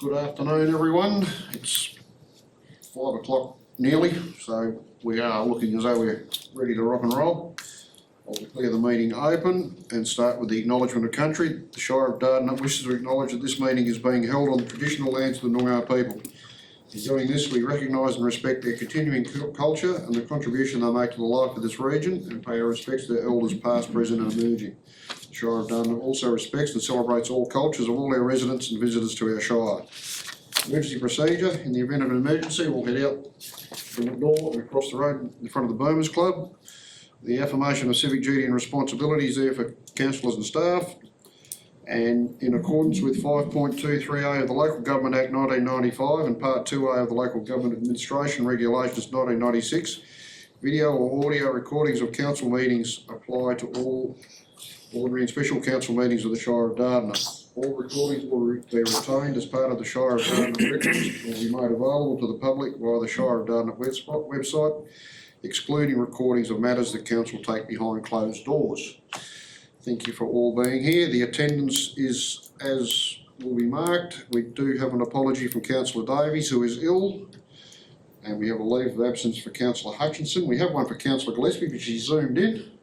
Good afternoon, everyone. It's 5 o'clock nearly, so we are looking as though we're ready to rock and roll. I'll declare the meeting open and start with the acknowledgement of country. The Shire of Dardanup wishes to acknowledge that this meeting is being held on the traditional lands of the Noongar people. In doing this, we recognise and respect their continuing culture and the contribution they make to the life of this region, and pay our respects to their elders past, present and emerging. The Shire of Dardanup also respects and celebrates all cultures of all our residents and visitors to our Shire. Emergency procedure: in the event of an emergency, we'll head out from the door and across the road in front of the Bombers Club. The affirmation of civic duty and responsibility is there for councillors and staff. And in accordance with 5.23A of the Local Government Act 1995 and Part 2A of the Local Government Administration Regulations 1996, video or audio recordings of council meetings apply to all ordinary and special council meetings of the Shire of Dardanup. All recordings will be retained as part of the Shire of Dardanup records and will be made available to the public via the Shire of Dardanup website, excluding recordings of matters that council take behind closed doors. Thank you for all being here. The attendance is as will be marked. We do have an apology from Councillor Davies, who is ill, and we have a leave of absence for Councillor Hutchinson. We have one for Councillor Gillespie, but she's zoomed in.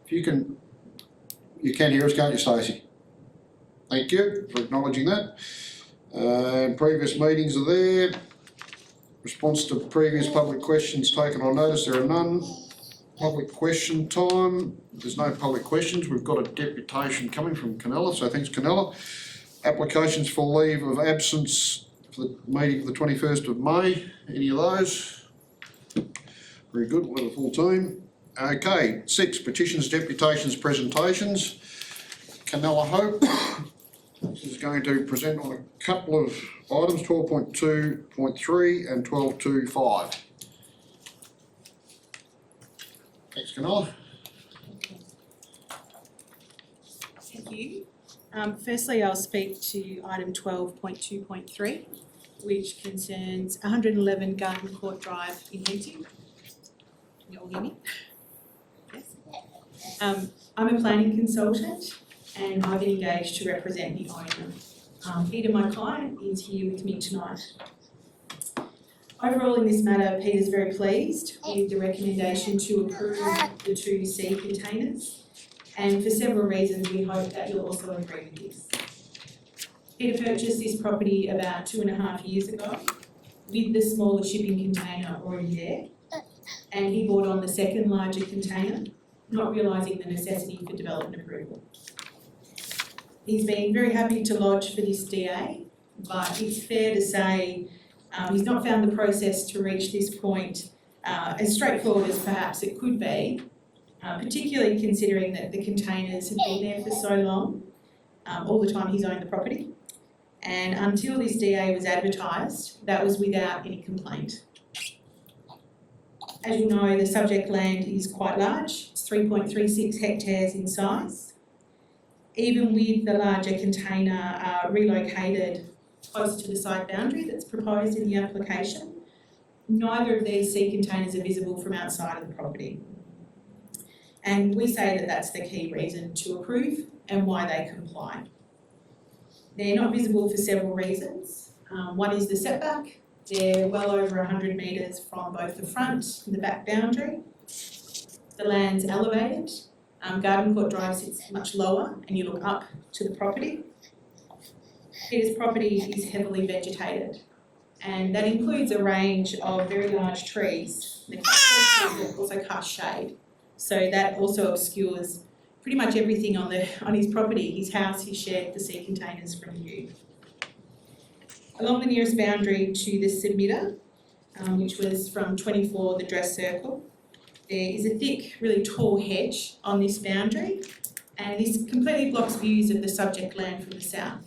If you can hear us, can't you, Stacey? Thank you for acknowledging that. Previous meetings are there. Response to previous public questions taken on notice, there are none. Public question time, there's no public questions. We've got a deputation coming from Canella, so thanks Canella. Applications for leave of absence for the meeting of the 21st of May, any of those? Very good, we'll have a full team. Okay, 6, petitions, deputations, presentations. Canella Hope is going to present on a couple of items, 12.2.3 and 12.2.5. Thanks, Canella. Thank you. Firstly, I'll speak to item 12.2.3, which concerns 111 Garden Court Drive in Henty. Can you all hear me? Yes. I'm a planning consultant and I've been engaged to represent the owner. Peter, my client, is here with me tonight. Overall in this matter, Peter's very pleased with the recommendation to approve the 2 sea containers, and for several reasons we hope that you'll also agree with this. Peter purchased this property about 2.5 years ago with the smaller shipping container already there, and he bought on the second larger container, not realising the necessity for development approval. He's been very happy to lodge for this DA, but it's fair to say he's not found the process to reach this point as straightforward as perhaps it could be, particularly considering that the containers have been there for so long, all the time he's owned the property. And until this DA was advertised, that was without any complaint. As you know, the subject land is quite large, it's 3.36 hectares in size. Even with the larger container relocated close to the site boundary that's proposed in the application, neither of these sea containers are visible from outside of the property. And we say that that's the key reason to approve and why they comply. They're not visible for several reasons. One is the setback. They're well over 100 metres from both the front and the back boundary. The land's elevated. Garden Court Drive sits much lower and you look up to the property. Peter's property is heavily vegetated, and that includes a range of very large trees. The trees also cast shade, so that also obscures pretty much everything on his property, his house, his shed, the sea containers from view. Along the nearest boundary to the submitter, which was from 24 the dress circle, there is a thick, really tall hedge on this boundary, and this completely blocks views of the subject land from the south.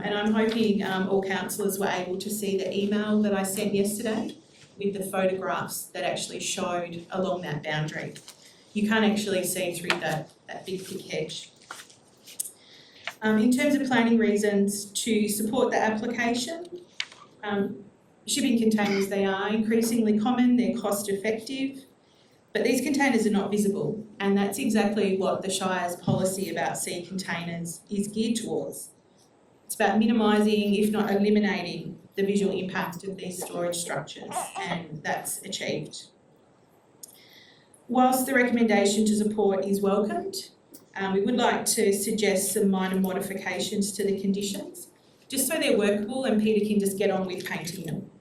And I'm hoping all councillors were able to see the email that I sent yesterday with the photographs that actually showed along that boundary. You can't actually see through that big thick hedge. In terms of planning reasons to support the application, shipping containers, they are increasingly common, they're cost effective, but these containers are not visible, and that's exactly what the Shire's policy about sea containers is geared towards. It's about minimising, if not eliminating, the visual impact of these storage structures, and that's achieved. Whilst the recommendation to support is welcomed, we would like to suggest some minor modifications to the conditions, just so they're workable and Peter can just get on with painting them.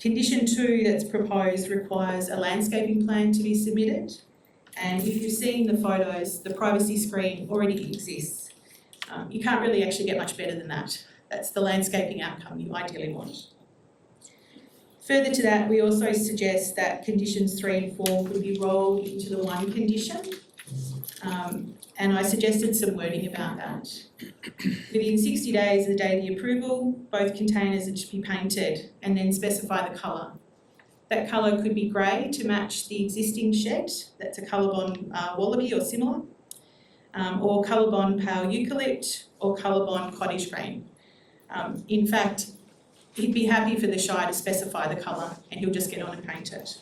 Condition 2 that's proposed requires a landscaping plan to be submitted, and if you've seen the photos, the privacy screen already exists. You can't really actually get much better than that. That's the landscaping outcome you ideally want. Further to that, we also suggest that conditions 3 and 4 could be rolled into the one condition. And I suggested some wording about that. Within 60 days of the date of the approval, both containers are to be painted and then specify the colour. That colour could be grey to match the existing shed, that's a Colorbond Wallaby or similar, or Colorbond Pale Eucalypt or Colorbond Cottage Green. In fact, he'd be happy for the Shire to specify the colour and he'll just get on and paint it.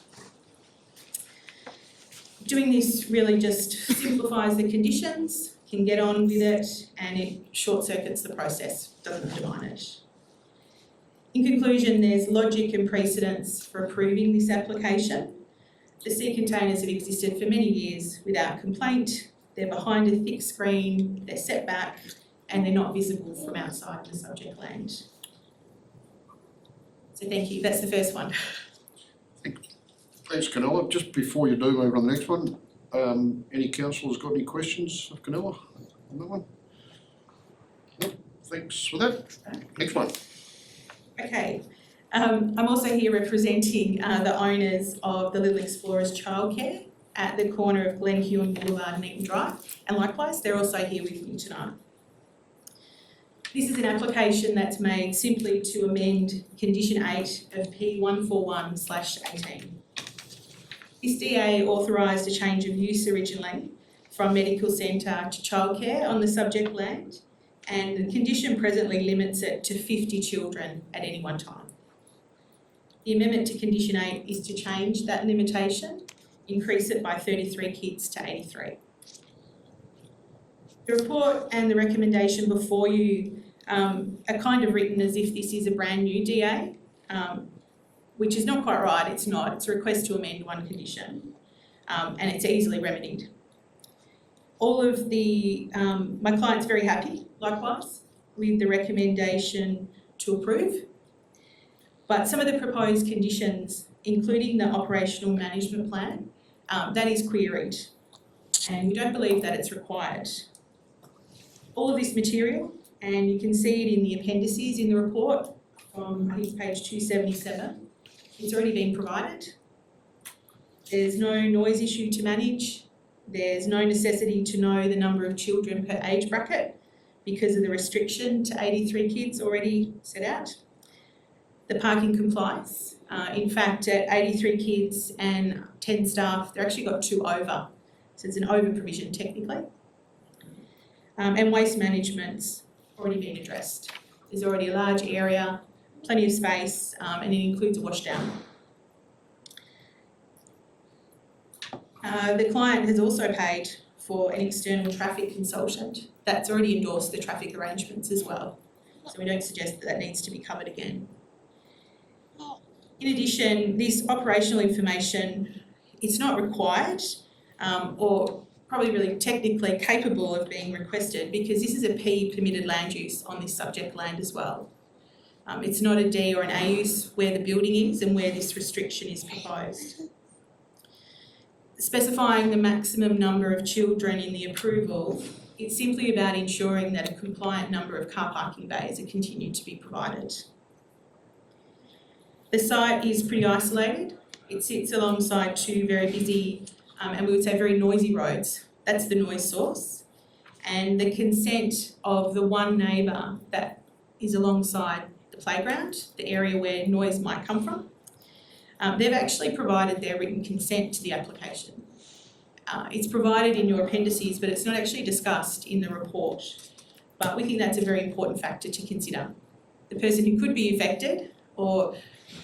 Doing this really just simplifies the conditions, can get on with it, and it short circuits the process, doesn't undermine it. In conclusion, there's logic and precedence for approving this application. The sea containers have existed for many years without complaint. They're behind a thick screen, they're set back, and they're not visible from outside the subject land. So thank you, that's the first one. Thanks, Canella. Just before you do move on to the next one, any councillors got any questions of Canella on that one? No, thanks for that. Next one. Okay, I'm also here representing the owners of the Little Explorers Childcare at the corner of Glen Huon Boulevard and Eaton Drive, and likewise they're also here with me tonight. This is an application that's made simply to amend Condition 8 of P141/18. This DA authorised a change of use originally from medical centre to childcare on the subject land, and the condition presently limits it to 50 children at any one time. The amendment to Condition 8 is to change that limitation, increase it by 33 kids to 83. The report and the recommendation before you are kind of written as if this is a brand new DA, which is not quite right, it's not. It's a request to amend one condition, and it's easily remedied. All of the, my client's very happy, likewise, with the recommendation to approve, but some of the proposed conditions, including the operational management plan, that is queried, and we don't believe that it's required. All of this material, and you can see it in the appendices in the report from, I think, page 277, it's already been provided. There's no noise issue to manage. There's no necessity to know the number of children per age bracket because of the restriction to 83 kids already set out. The parking complies. In fact, at 83 kids and 10 staff, they've actually got 2 over. So it's an over provision technically. And waste management's already been addressed. There's already a large area, plenty of space, and it includes a washdown. The client has also paid for an external traffic consultant that's already endorsed the traffic arrangements as well. So we don't suggest that that needs to be covered again. In addition, this operational information, it's not required or probably really technically capable of being requested because this is a P permitted land use on this subject land as well. It's not a D or an A use where the building is and where this restriction is proposed. Specifying the maximum number of children in the approval, it's simply about ensuring that a compliant number of car parking bays are continued to be provided. The site is pretty isolated. It sits alongside 2 very busy and we would say very noisy roads. That's the noise source. And the consent of the one neighbour that is alongside the playground, the area where noise might come from, they've actually provided their written consent to the application. It's provided in your appendices, but it's not actually discussed in the report. But we think that's a very important factor to consider. The person who could be affected or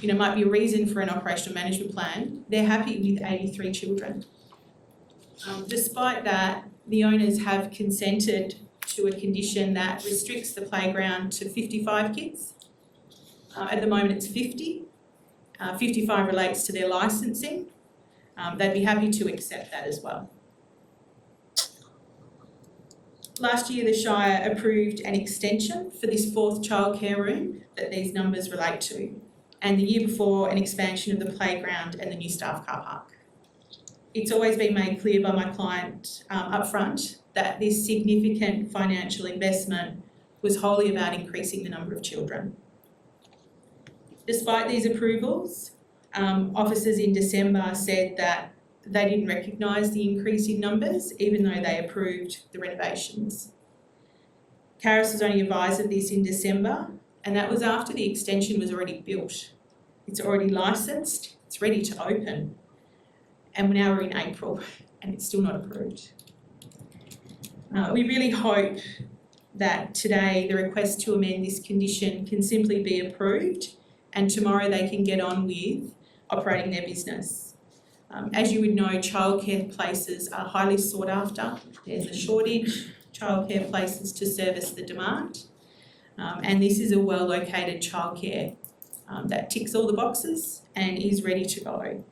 might be a reason for an operational management plan, they're happy with 83 children. Despite that, the owners have consented to a condition that restricts the playground to 55 kids. At the moment it's 50. 55 relates to their licensing. They'd be happy to accept that as well. Last year, the Shire approved an extension for this 4th childcare room that these numbers relate to, and the year before, an expansion of the playground and the new staff car park. It's always been made clear by my client upfront that this significant financial investment was wholly about increasing the number of children. Despite these approvals, officers in December said that they didn't recognise the increase in numbers, even though they approved the renovations. Caris was only advised of this in December, and that was after the extension was already built. It's already licensed, it's ready to open, and now we're in April, and it's still not approved. We really hope that today the request to amend this condition can simply be approved, and tomorrow they can get on with operating their business. As you would know, childcare places are highly sought after. There's a shortage of childcare places to service the demand, and this is a well-located childcare that ticks all the boxes and is ready to go.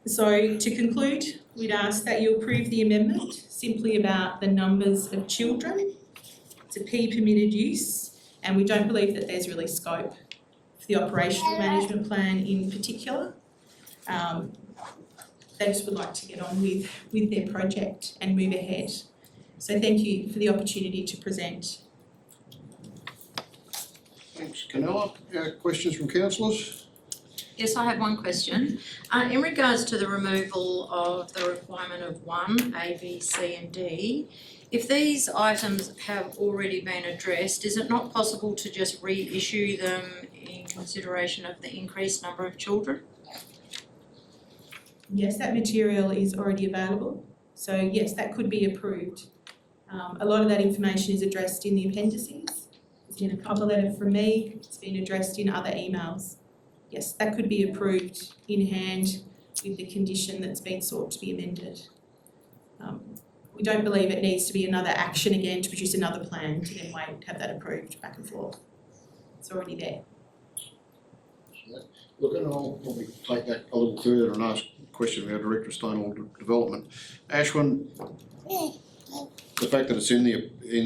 So to conclude, we'd ask that you approve the amendment simply about the numbers of children. It's a P permitted use, and we don't believe that there's really scope for the operational management plan in particular. They just would like to get on with their project and move ahead. So thank you for the opportunity to present. Thanks, Canella. Questions from councillors? Yes, I have one question. In regards to the removal of the requirement of 1, A, B, C and D, if these items have already been addressed, is it not possible to just reissue them in consideration of the increased number of children? Yes, that material is already available. So yes, that could be approved. A lot of that information is addressed in the appendices. It's in a cover letter from me. It's been addressed in other emails. Yes, that could be approved in hand with the condition that's been sought to be amended. We don't believe it needs to be another action again to produce another plan to then wait to have that approved back and forth. It's already there. Look, and I'll probably take that a little further and ask a question of our Director of Stonewall Development. Ashwin, the fact that it's in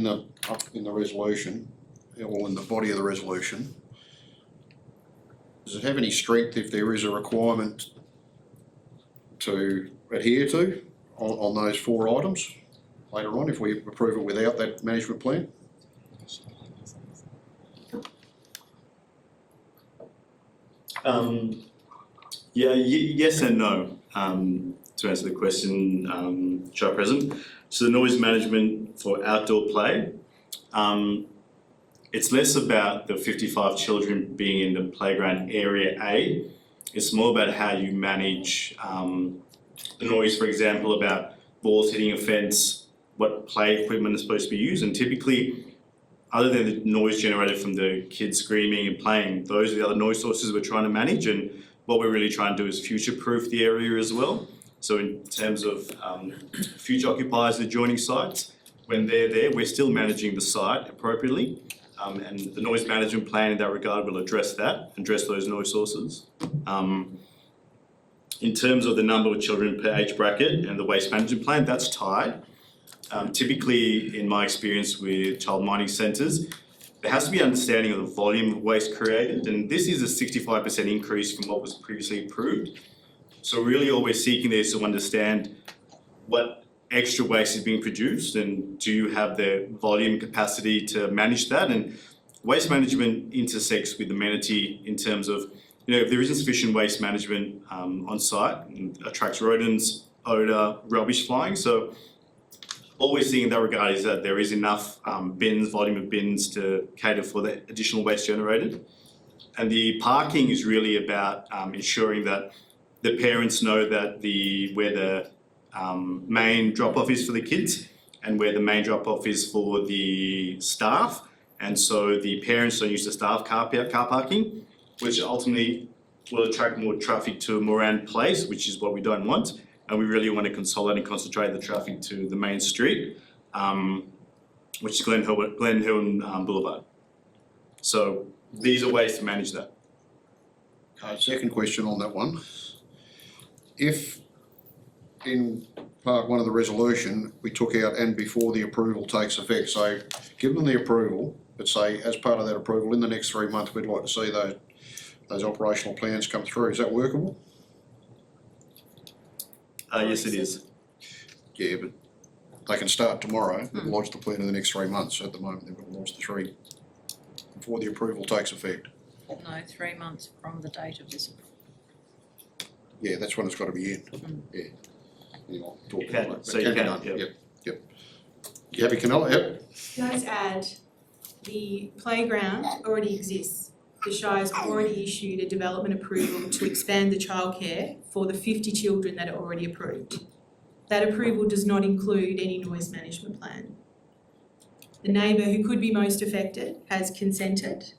the resolution, or in the body of the resolution, does it have any strength if there is a requirement to adhere to on those 4 items later on, if we approve it without that management plan? Yes and no, to answer the question, Chair President. So the noise management for outdoor play, it's less about the 55 children being in the playground area A. It's more about how you manage the noise, for example, about balls hitting a fence, what play equipment is supposed to be used, and typically, other than the noise generated from the kids screaming and playing, those are the other noise sources we're trying to manage, and what we're really trying to do is future-proof the area as well. So in terms of future occupiers and adjoining sites, when they're there, we're still managing the site appropriately, and the noise management plan in that regard will address those noise sources. In terms of the number of children per age bracket and the waste management plan, that's tied. Typically, in my experience with child mining centres, there has to be understanding of the volume of waste created, and this is a 65% increase from what was previously approved. So really all we're seeking there is to understand what extra waste is being produced, and do you have the volume capacity to manage that? And waste management intersects with amenity in terms of, if there isn't sufficient waste management on site, it attracts rodents, odour, rubbish flying. So all we're seeing in that regard is that there is enough volume of bins to cater for the additional waste generated. And the parking is really about ensuring that the parents know that where the main drop-off is for the kids and where the main drop-off is for the staff. And so the parents don't use the staff car parking, which ultimately will attract more traffic to Moran Place, which is what we don't want. And we really want to consolidate and concentrate the traffic to the main street. which is Glen Hilton Boulevard. So these are ways to manage that. Second question on that one. If in part one of the resolution, we took out and before the approval takes effect, so give them the approval, but say as part of that approval, in the next 3 months, we'd like to see those operational plans come through, is that workable? Yes, it is. Yeah, but they can start tomorrow, but launch the plan in the next 3 months, at the moment they've got to launch the 3 before the approval takes effect. No, 3 months from the date of this. Yeah, that's when it's got to be in, yeah. Anyway, talk You can, about it, so but you can be can, done. yep. Yep. You happy, Canella? Yep. Can I just add, the playground already exists. The Shire's already issued a development approval to expand the childcare for the 50 children that are already approved. That approval does not include any noise management plan. The neighbour who could be most affected has consented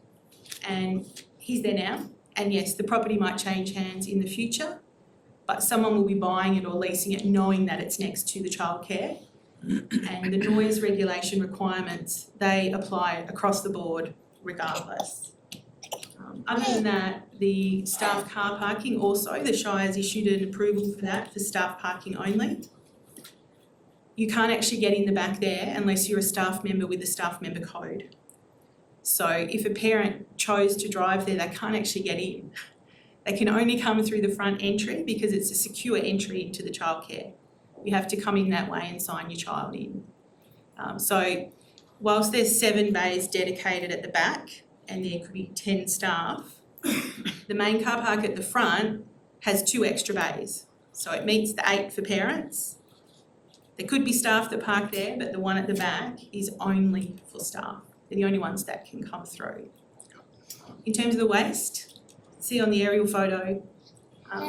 and he's there now. And yes, the property might change hands in the future, but someone will be buying it or leasing it knowing that it's next to the childcare. And the noise regulation requirements, they apply across the board regardless. Other than that, the staff car parking also, the Shire's issued an approval for that, for staff parking only. You can't actually get in the back there unless you're a staff member with the staff member code. So if a parent chose to drive there, they can't actually get in. They can only come through the front entry because it's a secure entry into the childcare. You have to come in that way and sign your child in. So whilst there's 7 bays dedicated at the back and there could be 10 staff, the main car park at the front has 2 extra bays. So it meets the 8 for parents. There could be staff that park there, but the one at the back is only for staff. They're the only ones that can come through. In terms of the waste, see on the aerial photo,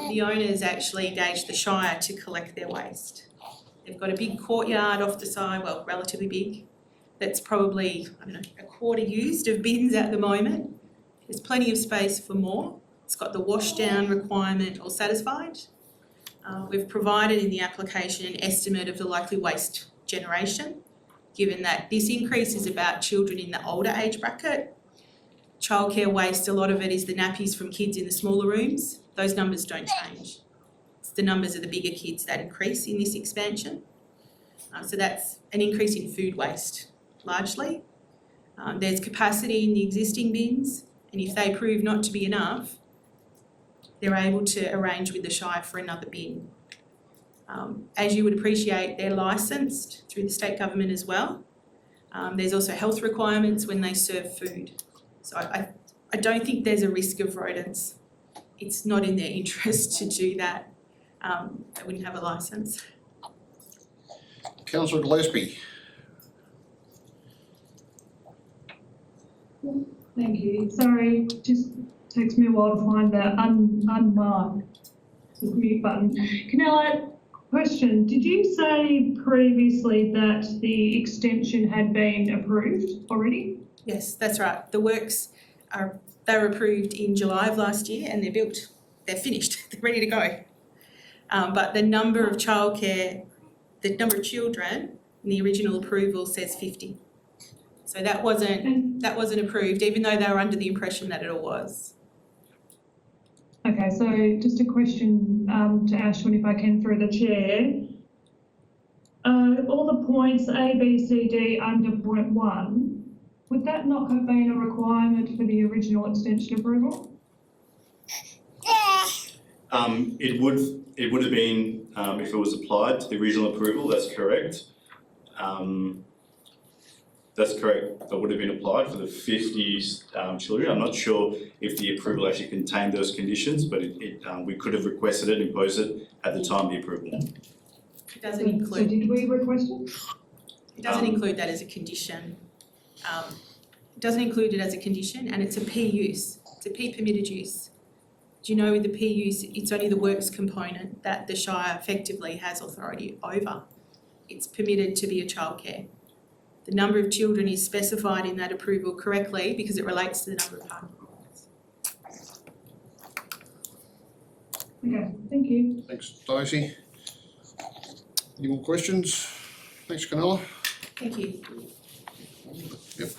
the owners actually engaged the Shire to collect their waste. They've got a big courtyard off the side, well, relatively big, that's probably, I don't know, a quarter used of bins at the moment. There's plenty of space for more. It's got the wash down requirement all satisfied. We've provided in the application an estimate of the likely waste generation, given that this increase is about children in the older age bracket. Childcare waste, a lot of it is the nappies from kids in the smaller rooms. Those numbers don't change. It's the numbers of the bigger kids that increase in this expansion. So that's an increase in food waste, largely. There's capacity in the existing bins, and if they prove not to be enough, they're able to arrange with the Shire for another bin. As you would appreciate, they're licensed through the state government as well. There's also health requirements when they serve food. So I don't think there's a risk of rodents. It's not in their interest to do that. They wouldn't have a licence. Councillor Gillespie. Thank you. Sorry, just takes me a while to find the unmarked mute button. Canella, question. Did you say previously that the extension had been approved already? Yes, that's right. The works they were approved in July of last year and they're built. They're finished. They're ready to go. But the number of children in the original approval says 50. So that wasn't approved, even though they were under the impression that it all was. Okay, so just a question to Ashwin, if I can, through the chair. All the points A, B, C, D under point 1, would that not have been a requirement for the original extension approval? It would have been if it was applied to the original approval. That's correct. That's correct. That would have been applied for the 50 children. I'm not sure if the approval actually contained those conditions, but we could have requested it and imposed it at the time of the approval. It doesn't So include. did we request it? It doesn't include that as a condition. It doesn't include it as a condition, and it's a P use. It's a P permitted use. Do you know with the P use, it's only the works component that the Shire effectively has authority over. It's permitted to be a childcare. The number of children is specified in that approval correctly because it relates to the number of parking points. Okay, thank you. Thanks, Stacey. Any more questions? Thanks, Canella. Thank you. Yep.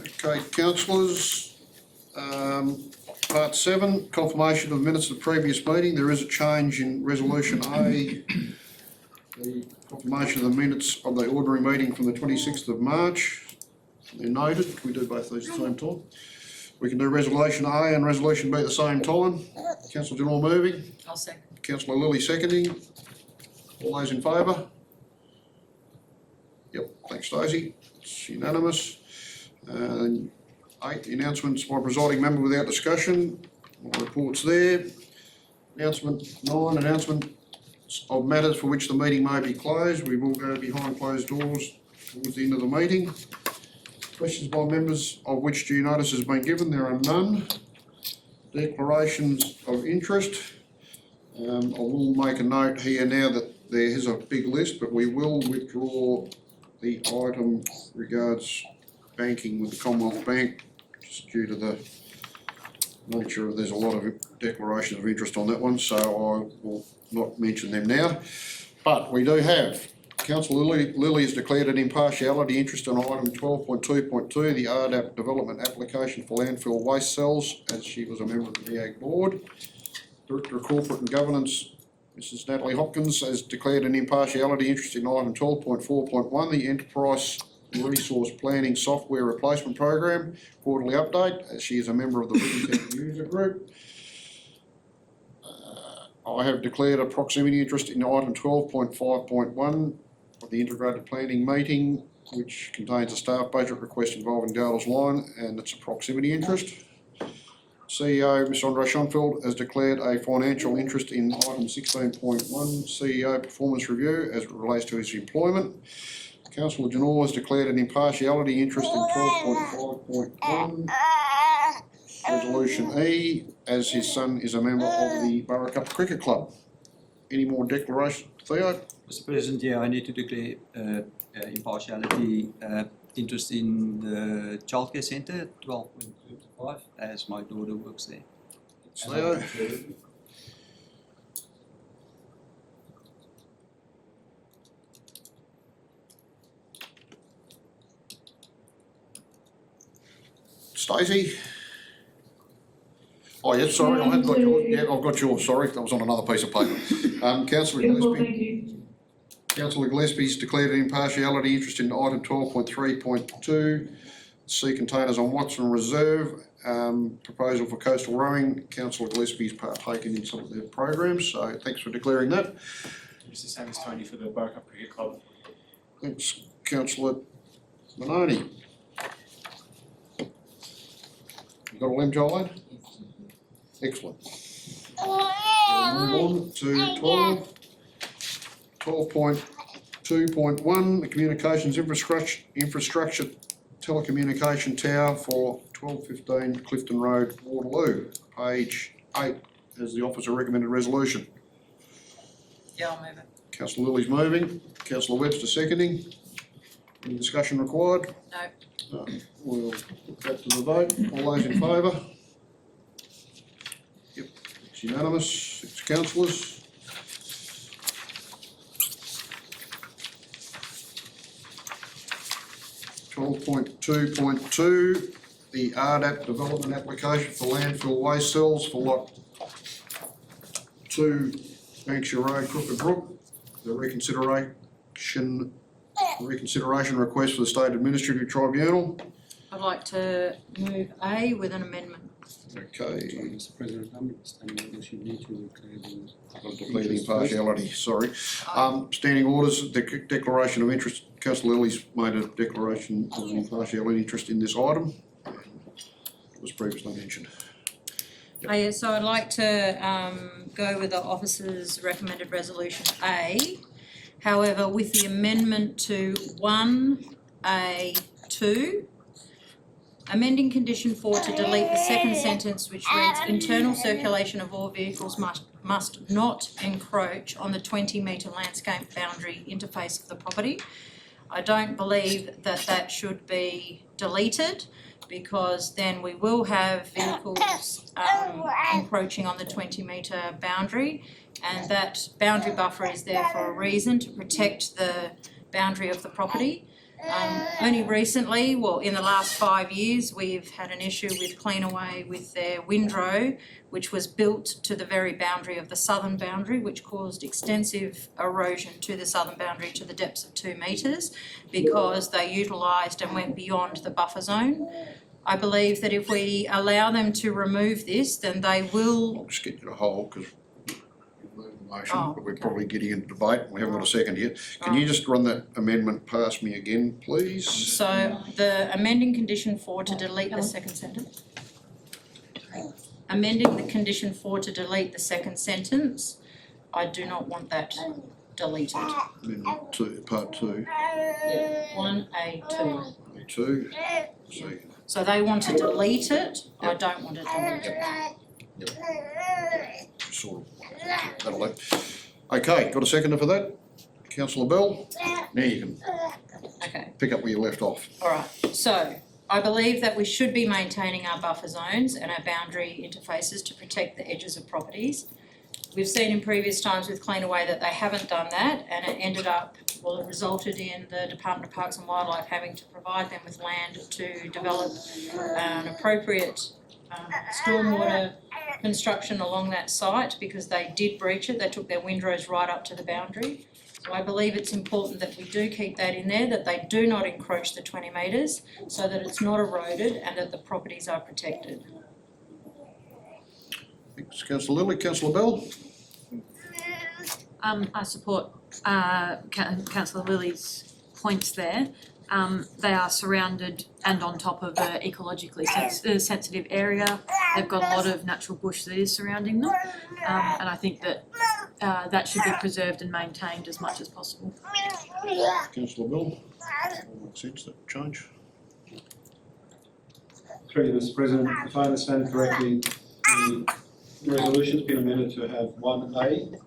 Okay, councillors, part 7, confirmation of minutes of the previous meeting. There is a change in resolution A. The confirmation of the minutes of the ordinary meeting from the 26th of March. They're noted. Can we do both these at the same time? We can do resolution A and resolution B at the same time. Councillor Janor moving, I'll second. councillor Lilly seconding. All those in favour? Yep, thanks Stacey. It's unanimous. 8, the announcements by presiding member without discussion. My report's there. Announcement 9, announcement of matters for which the meeting may be closed. We will go behind closed doors towards the end of the meeting. Questions by members of which due notice has been given, there are none. Declarations of interest. I will make a note here now that there is a big list, but we will withdraw the item regards banking with the Commonwealth Bank, just due to the nature of, there's a lot of declarations of interest on that one, so I will not mention them now. But we do have, Councillor Lilly has declared an impartiality interest on item 12.2.2, the RDAP development application for landfill waste cells, as she was a member of the VAG board. Director of Corporate and Governance, Mrs Natalie Hopkins, has declared an impartiality interest in item 12.4.1, the Enterprise Resource Planning Software Replacement Program quarterly update, as she is a member of the Within User Group. I have declared a proximity interest in item 12.5.1 of the Integrated Planning Meeting, which contains a staff budget request involving Dales Line, and it's a proximity interest. CEO, Ms Andre Schonfeld, has declared a financial interest in item 16.1, CEO performance review as it relates to his employment. Councillor Janor has declared an impartiality interest in 12.5.1, resolution E, as his son is a member of the Burra Cup Cricket Club. Any more declaration, Theo? Mr. President, yeah, I need to declare impartiality interest in the childcare centre, 12.25, as my daughter works there. Theo? Stacey? Oh, yeah, sorry, I haven't got yours. Yeah, I've got yours, sorry, that was on another piece of paper. Councillor Yeah, well, Gillespie. thank you. Councillor Gillespie's declared an impartiality interest in item 12.3.2, sea containers on Watson Reserve, proposal for coastal rowing. Councillor Gillespie's partaken in some of their programs, so thanks for declaring that. It's the same as Tony for the Burra Cup Cricket Club. Thanks, Councillor Manoni. You got all them, Jolene? Excellent. We'll move on to 12. 12.2.1, the communications infrastructure telecommunication tower for 1215 Clifton Road, Waterloo. Page 8 is the officer recommended resolution. Yeah, I'll move it. Councillor Lilly's moving, Councillor Webster seconding. Any discussion required? No. No. We'll put that to the vote. All those in favour? Yep, it's unanimous. 6 councillors. 12.2.2, the RDAP development application for landfill waste cells for lot 2, Banksia Road, Crooked Brook. The reconsideration request for the State Administrative Tribunal. I'd like to move A with an amendment. Okay, Mr. President, I'm standing orders, you need to declare the. I've got to declare the impartiality, sorry. Standing orders, the declaration of interest, Councillor Lilly's made a declaration of impartiality interest in this item. It was previously mentioned. Yeah, so I'd like to go with the officer's recommended resolution A. However, with the amendment to 1A2, amending condition 4 to delete the second sentence which reads, internal circulation of all vehicles must not encroach on the 20-metre landscape boundary interface of the property. I don't believe that that should be deleted, because then we will have vehicles encroaching on the 20-metre boundary, and that boundary buffer is there for a reason, to protect the boundary of the property. Only recently, well, in the last 5 years, we've had an issue with Cleanaway with their windrow, which was built to the very boundary of the southern boundary, which caused extensive erosion to the southern boundary to the depths of 2 metres because they utilised and went beyond the buffer zone. I believe that if we allow them to remove this, then they will. I'll just get you to hold, because you've moved the motion, Oh, but we're okay. probably getting into debate, we haven't got a second here. Can you just run that amendment past me again, please? So the amending condition 4 to delete the second sentence. Amending the condition 4 to delete the second sentence, I do not want that deleted. Amendment 2, part 2, Yeah, 1A2. A2, see. So they want to delete it, I don't want it deleted. Sort of, that'll do. Okay, got a seconder for that? Councillor Bell? Now you can Okay, pick up where you left off. alright, so I believe that we should be maintaining our buffer zones and our boundary interfaces to protect the edges of properties. We've seen in previous times with Cleanaway that they haven't done that, and it ended up, well, it resulted in the Department of Parks and Wildlife having to provide them with land to develop an appropriate stormwater construction along that site because they did breach it, they took their windrows right up to the boundary. So I believe it's important that we do keep that in there, that they do not encroach the 20 metres so that it's not eroded and that the properties are protected. Thanks, Councillor Lilly. Councillor Bell? I support Councillor Lilly's points there. They are surrounded and on top of an ecologically sensitive area. They've got a lot of natural bush that is surrounding them, and I think that that should be preserved and maintained as much as possible. Councillor Bell? Makes sense, that change. Through you, Mr. President, if I understand correctly, the resolution's been amended to have 1A.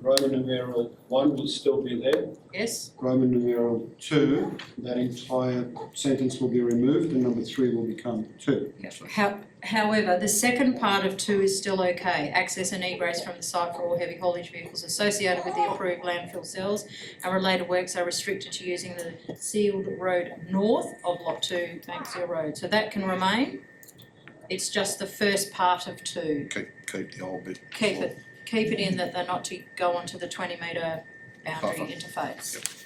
Roman numeral 1 will still be there. Yes? Roman numeral 2, that entire sentence will be removed, and number 3 will become 2. However, the second part of 2 is still okay. Access and egress from the site for all heavy haulage vehicles associated with the approved landfill cells and related works are restricted to using the sealed road north of Lot 2, Banksville Road. So that can remain. It's just the first part of 2. Keep the old bit. Keep it in that they're not to go onto the 20 metre boundary Buffer. interface.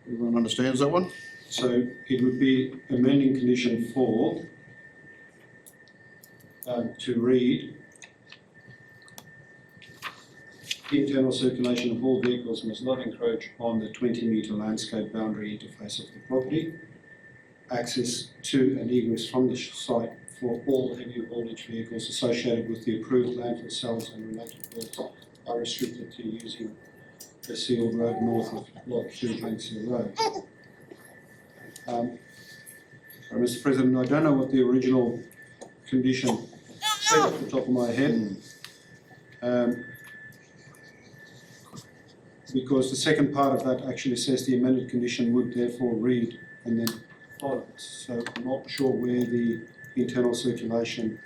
Everyone understands that one? So it would be amending condition 4 to read, the internal circulation of all vehicles must not encroach on the 20-metre landscape boundary interface of the property. Access to and egress from the site for all heavy haulage vehicles associated with the approved landfill cells and related works are restricted to using the sealed road north of Lot 2 Banksville Road. Mr. President, I don't know what the original condition said off the top of my head. Because the second part of that actually says the amended condition would therefore read and then follow. So I'm not sure where the internal circulation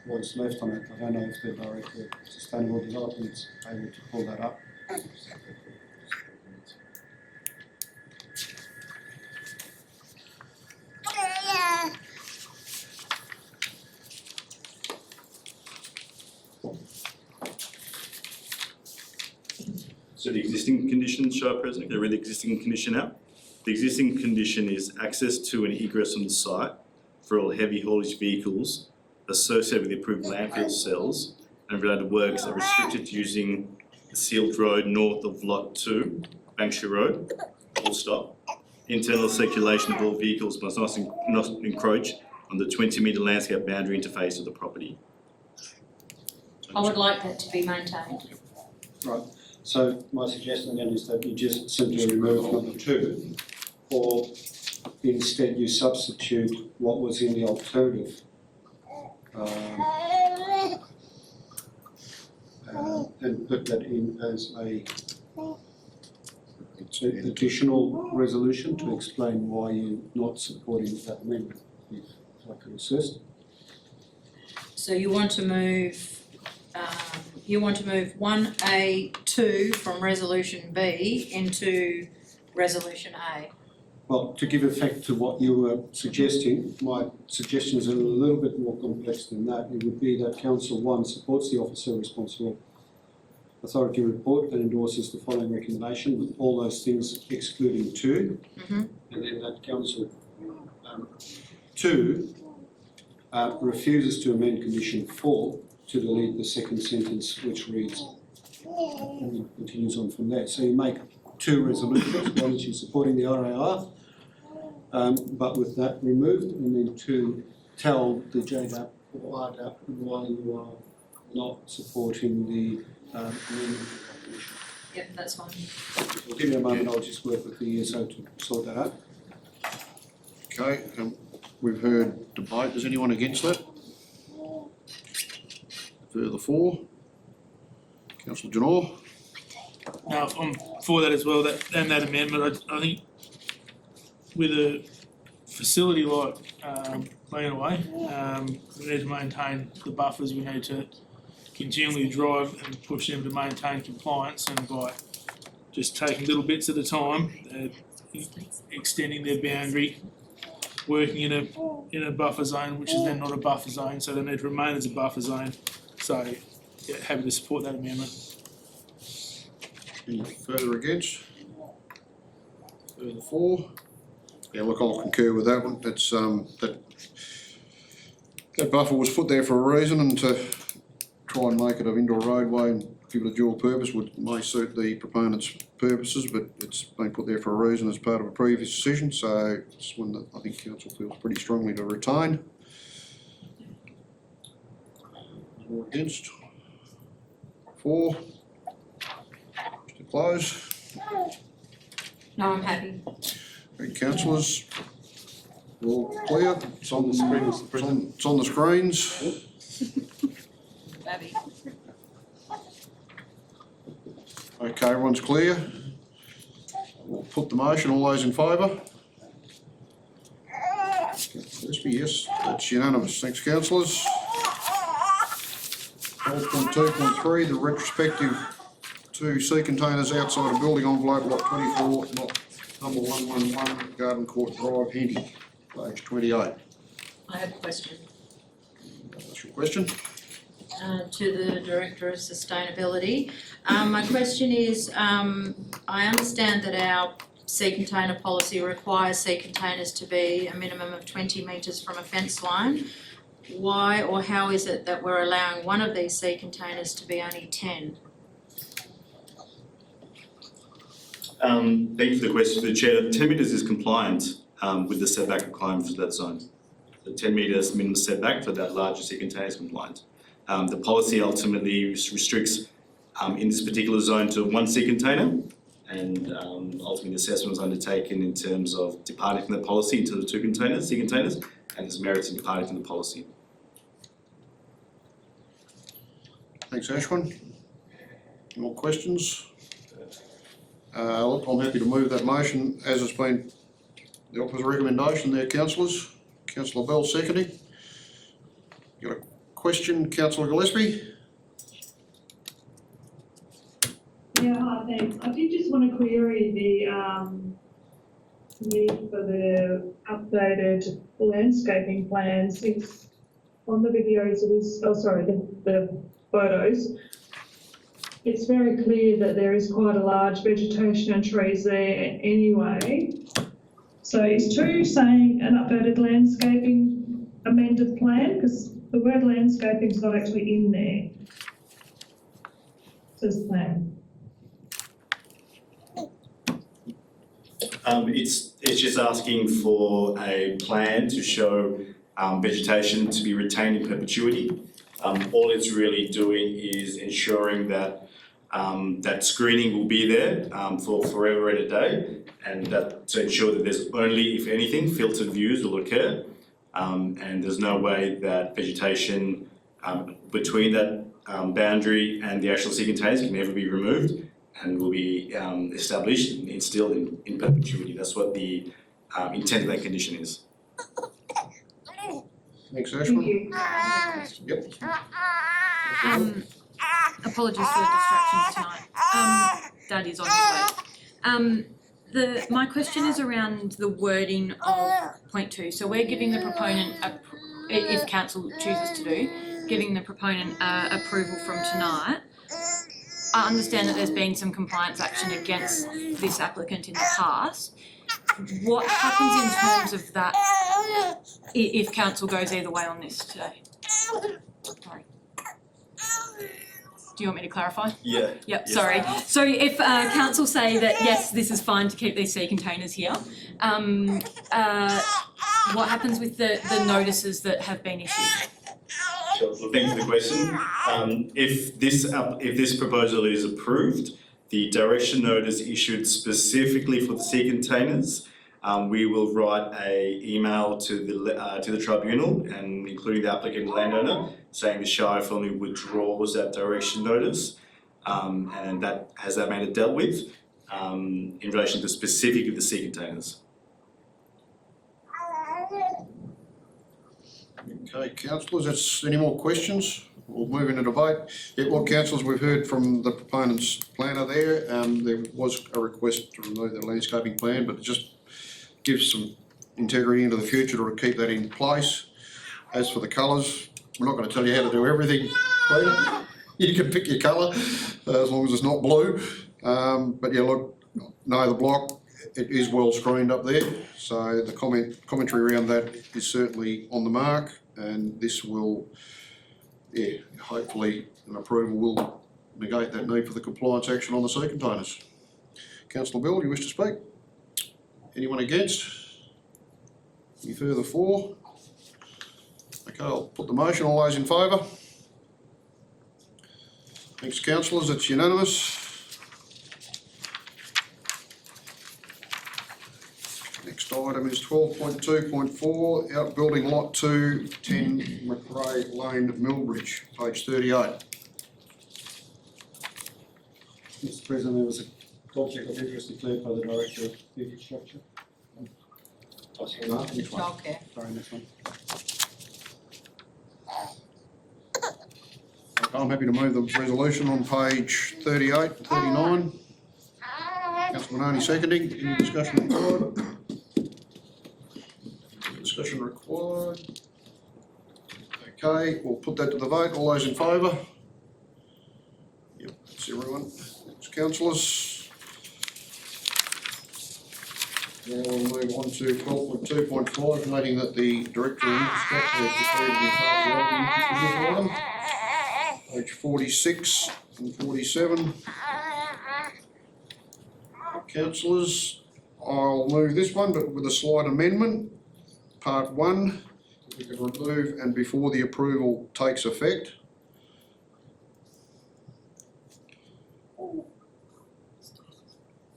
was left on it. I don't know if the Director of Sustainable Development is able to pull that up. So the existing condition, show President, can I read the existing condition out? The existing condition is access to and egress from the site for all heavy haulage vehicles associated with the approved landfill cells and related works are restricted to using the sealed road north of Lot 2, Banksia Road, full stop. Internal circulation of all vehicles must not encroach on the 20-metre landscape boundary interface of the property. I would like that to be maintained. Right. So my suggestion then is that you just simply remove number 2, or instead you substitute what was in the alternative and put that in as a additional resolution to explain why you're not supporting that amendment, if I can assist. So you want to move, you want to move 1A2 from resolution B into resolution A. Well, to give effect to what you were suggesting, my suggestion is a little bit more complex than that. It would be that Council 1 supports the officer responsible authority report and endorses the following recommendation with all those things excluding 2. Mhm. And then that Council 2 refuses to amend condition 4 to delete the second sentence which reads, and it continues on from there. So you make 2 resolutions, one which is supporting the RAR, but with that removed, and then 2 tell the JDAP or RDAP why you are not supporting the amendment condition. Yep, that's fine. Well, give me a moment, I'll just work with the ESO to sort that out. Okay, we've heard debate. Is anyone against that? Further for? Councillor Janor? No, I'm for that as well, that amendment, I think with a facility like Leanaway, we need to maintain the buffers, we need to continually drive and push them to maintain compliance, and by just taking little bits at a time, extending their boundary, working in a buffer zone, which is then not a buffer zone, so they need to remain as a buffer zone. So, yeah, happy to support that amendment. Any further against? Further for? Yeah, look, I'll concur with that one. That's, that buffer was put there for a reason, and to try and make it an indoor roadway and give it a dual purpose may suit the proponent's purposes, but it's been put there for a reason as part of a previous decision, so it's one that I think council feels pretty strongly to retain. Or against? For? To close? No, I'm happy. Right, councillors, all clear? It's on the screen, it's on the screens. Abby. Okay, everyone's clear? We'll put the motion, all those in favour? Gillespie, yes, that's unanimous, thanks councillors. 12.2.3, the retrospective to sea containers outside a building envelope lot 24, lot number 111, Garden Court Drive, Henty, page 28. I have a question That's your question? to the Director of Sustainability. My question is, I understand that our sea container policy requires sea containers to be a minimum of 20 metres from a fence line. Why or how is it that we're allowing one of these sea containers to be only 10? Thank you for the question, the Chair. 10 metres is compliant with the setback requirements for that zone. The 10 metres minimum setback for that larger sea container is compliant. The policy ultimately restricts in this particular zone to one sea container, and ultimately the assessment was undertaken in terms of departing from the policy into the 2 containers, sea containers, and there's merits in departing from the policy. Thanks, Ashwin. Any more questions? Look, I'm happy to move that motion as it's been the opposite recommendation there, councillors. Councillor Bell seconding. Got a question, Councillor Gillespie? Yeah, hi, thanks. I did just want to query the need for the updated landscaping plans. It's on the videos, it is, the photos. It's very clear that there is quite a large vegetation and trees there anyway. So is 2 saying an updated landscaping amended plan? Because the word landscaping is not actually in there. It says plan. It's just asking for a plan to show vegetation to be retained in perpetuity. All it's really doing is ensuring that that screening will be there for forever and a day, and that to ensure that there's only, if anything, filtered views will occur, and there's no way that vegetation between that boundary and the actual sea containers can ever be removed and will be established and instilled in perpetuity. That's what the intent of that condition is. Thanks, Thank Ashwin. you. Yep. Apologies for the distractions tonight. Dad is on his way. My question is around the wording of point 2. So we're giving the proponent, if council chooses to do, giving the proponent approval from tonight. I understand that there's been some compliance action against this applicant in the past. What happens in terms of that if council goes either way on this today? Sorry. Do you want me to clarify? Yeah. Yep, Yes. sorry. So if council say that yes, this is fine to keep these sea containers here, what happens with the notices that have been issued? Sure, well, thank you for the question. If this proposal is approved, the direction notice issued specifically for the sea containers, we will write a email to the tribunal and including the applicant and landowner saying the Shire firmly withdraws that direction notice, and that has that matter dealt with in relation to specifically the sea containers. Okay, councillors, that's any more questions? We'll move into debate. Yeah, well, councillors, we've heard from the proponent's planner there. There was a request to remove the landscaping plan, but it just gives some integrity into the future to keep that in place. As for the colours, we're not going to tell you how to do everything, Peter. You can pick your colour as long as it's not blue. But yeah, look, no, the block, it is well screened up there. So the commentary around that is certainly on the mark, and this will, yeah, hopefully an approval will negate that need for the compliance action on the sea containers. Councillor Bill, do you wish to speak? Anyone against? Any further for? Okay, I'll put the motion. All those in favour? Thanks, councillors, it's unanimous. Next item is 12.2.4, outbuilding lot 2, 10 McRae Lane, Millbridge, page 38. Mr. President, there was a conflict of interest declared by the Director of Infrastructure. No, which one? Childcare. Sorry, next one. I'm happy to move the resolution on page 38 and 39. Councillor Manani seconding. Any discussion required? Discussion required. Okay, we'll put that to the vote. All those in favour? Yep, that's everyone. Thanks, councillors. Now we'll move on to 12.2.5, noting that the Director of Infrastructure has declared the impartiality. Page 46 and 47. Councillors, I'll move this one, but with a slight amendment. Part 1, we can remove and before the approval takes effect.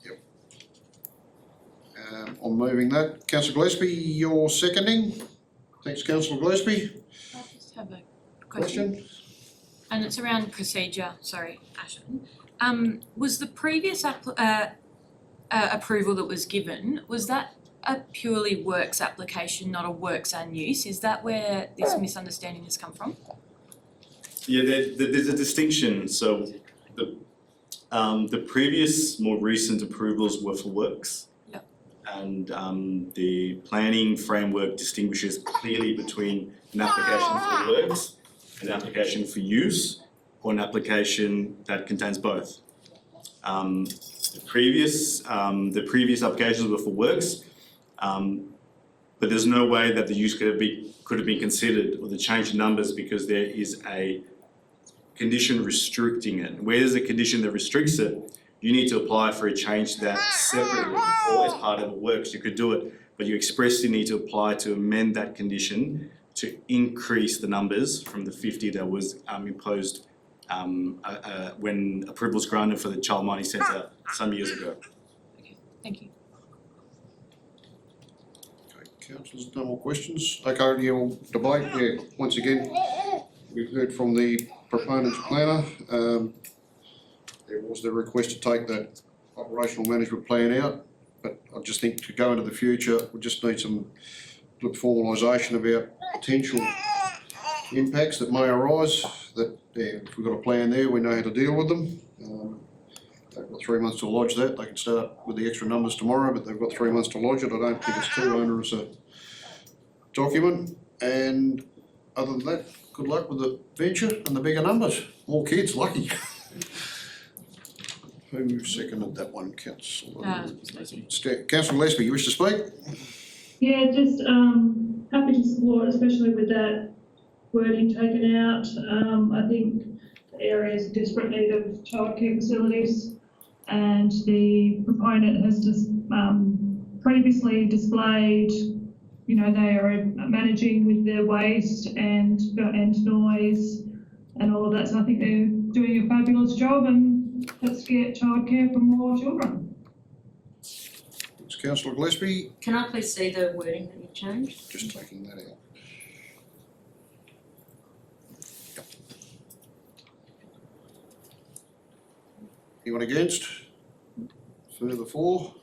Yep. I'm moving that. Councillor Gillespie, you're seconding. Thanks, Councillor Gillespie. I just have a question. And it's around procedure, sorry, Ashton. Was the previous approval that was given, was that a purely works application, not a works and use? Is that where this misunderstanding has come from? Yeah, there's a distinction. So the previous more recent approvals were for works. Yep. And the planning framework distinguishes clearly between an application for works, an application for use, or an application that contains both. The previous applications were for works, but there's no way that the use could have been considered or the change in numbers because there is a condition restricting it. Where there's a condition that restricts it, you need to apply for a change to that separately or as part of the works. You could do it, but you expressly need to apply to amend that condition to increase the numbers from the 50 that was imposed when approval was granted for the Child Mining Centre some years ago. Thank you. Okay, councillors, no more questions? Okay, you'll debate, yeah, once again, we've heard from the proponent's planner. There was the request to take that operational management plan out, but I just think to go into the future, we just need some formalisation about potential impacts that may arise. that, if we've got a plan there, we know how to deal with them. They've got 3 months to lodge that, they can start with the extra numbers tomorrow, but they've got 3 months to lodge it, I don't think it's too onerous a document. And other than that, good luck with the venture and the bigger numbers, more kids, lucky. Who seconded that one, Councillor? Councillor Gillespie, you wish to speak? Yeah, just happy to support, especially with that wording taken out. I think the area is in desperate need of childcare facilities, and the proponent has just previously displayed, you know, they are managing with their waste and noise and all of that. So I think they're doing a fabulous job, and let's get childcare for more children. Thanks, Councillor Gillespie, Can I please see the wording that you've changed? just taking that out. Anyone against? Further for?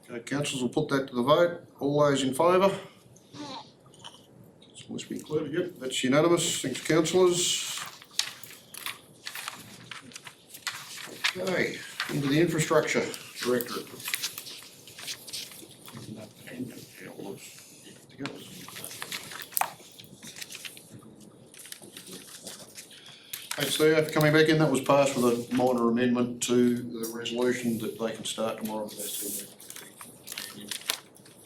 Okay, councillors will put that to the vote. All those in favour? Must be included, yep, that's unanimous. Thanks, councillors. Okay, into the infrastructure directorate. Thanks, Theo, for coming back in. That was passed with a minor amendment to the resolution that they can start tomorrow, but that's in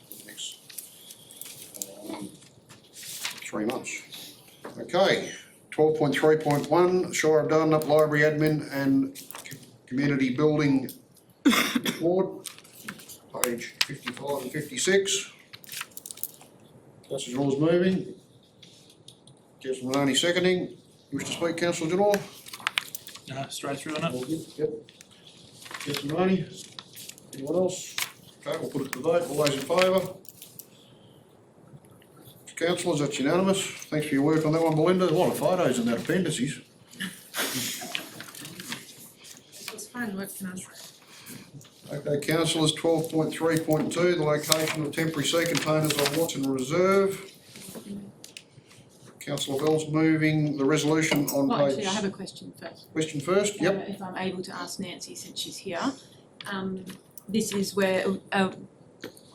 the next 3 months. Okay, 12.3.1, Shire of Dardanup Library Admin and Community Building Report, page 55 and 56. Councillor Janore's moving. Councillor Maloney seconding. You wish to speak, Councillor Janore? No, straight through on it. Yep. Councillor Maloney? Anyone else? Okay, we'll put it to the vote. All those in favour? Councillors, that's unanimous. Thanks for your work on that one, Belinda. A lot of photos in that appendices. It's fun, what can I say? Okay, councillors, 12.3.2, the location of temporary sea containers on Watson Reserve. Councillor Bell's moving the resolution on Well, page... actually, I have a question first. Question first, yep. If I'm able to ask Nancy since she's here. This is where,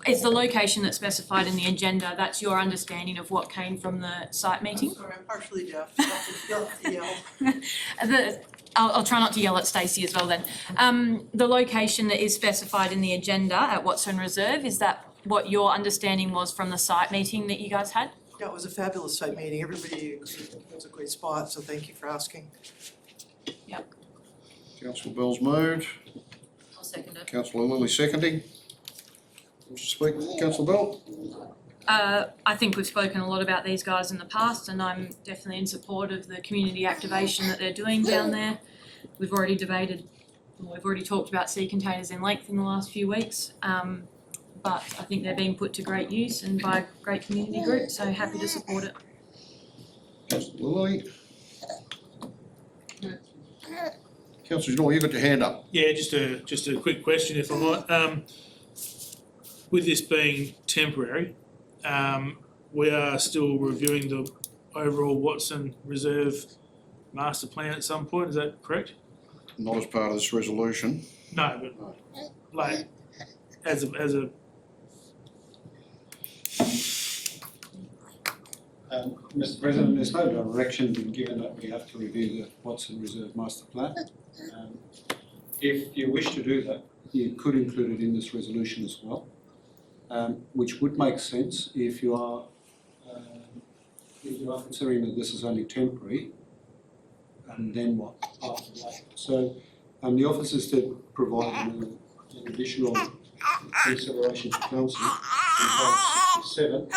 is the location that's specified in the agenda, that's your understanding of what came from the site meeting? Sorry, I'm partially deaf. You'll have to yell. I'll try not to yell at Stacey as well then. The location that is specified in the agenda at Watson Reserve, is that what your understanding was from the site meeting that you guys had? Yeah, it was a fabulous site meeting. Everybody agreed it was a great spot, so thank you for asking. Councillor Bell's moved. I'll second it. Councillor Lilly seconding. Wish to speak, Councillor Bell? I think we've spoken a lot about these guys in the past, and I'm definitely in support of the community activation that they're doing down there. We've already talked about sea containers in length in the last few weeks, but I think they're being put to great use and by a great community group, so happy to support it. Councillor Lilly? Councillor Janore, you got your hand up. Yeah, just a quick question if I might. With this being temporary, we are still reviewing the overall Watson Reserve master plan at some point, is that correct? Not as part of this resolution. No, but like, as a Mr. President, there's no direction been given that we have to review the Watson Reserve Master Plan. If you wish to do that, you could include it in this resolution as well, which would make sense if you are considering that this is only temporary, and then what after that? So, the officers did provide an additional consideration to council on page 67.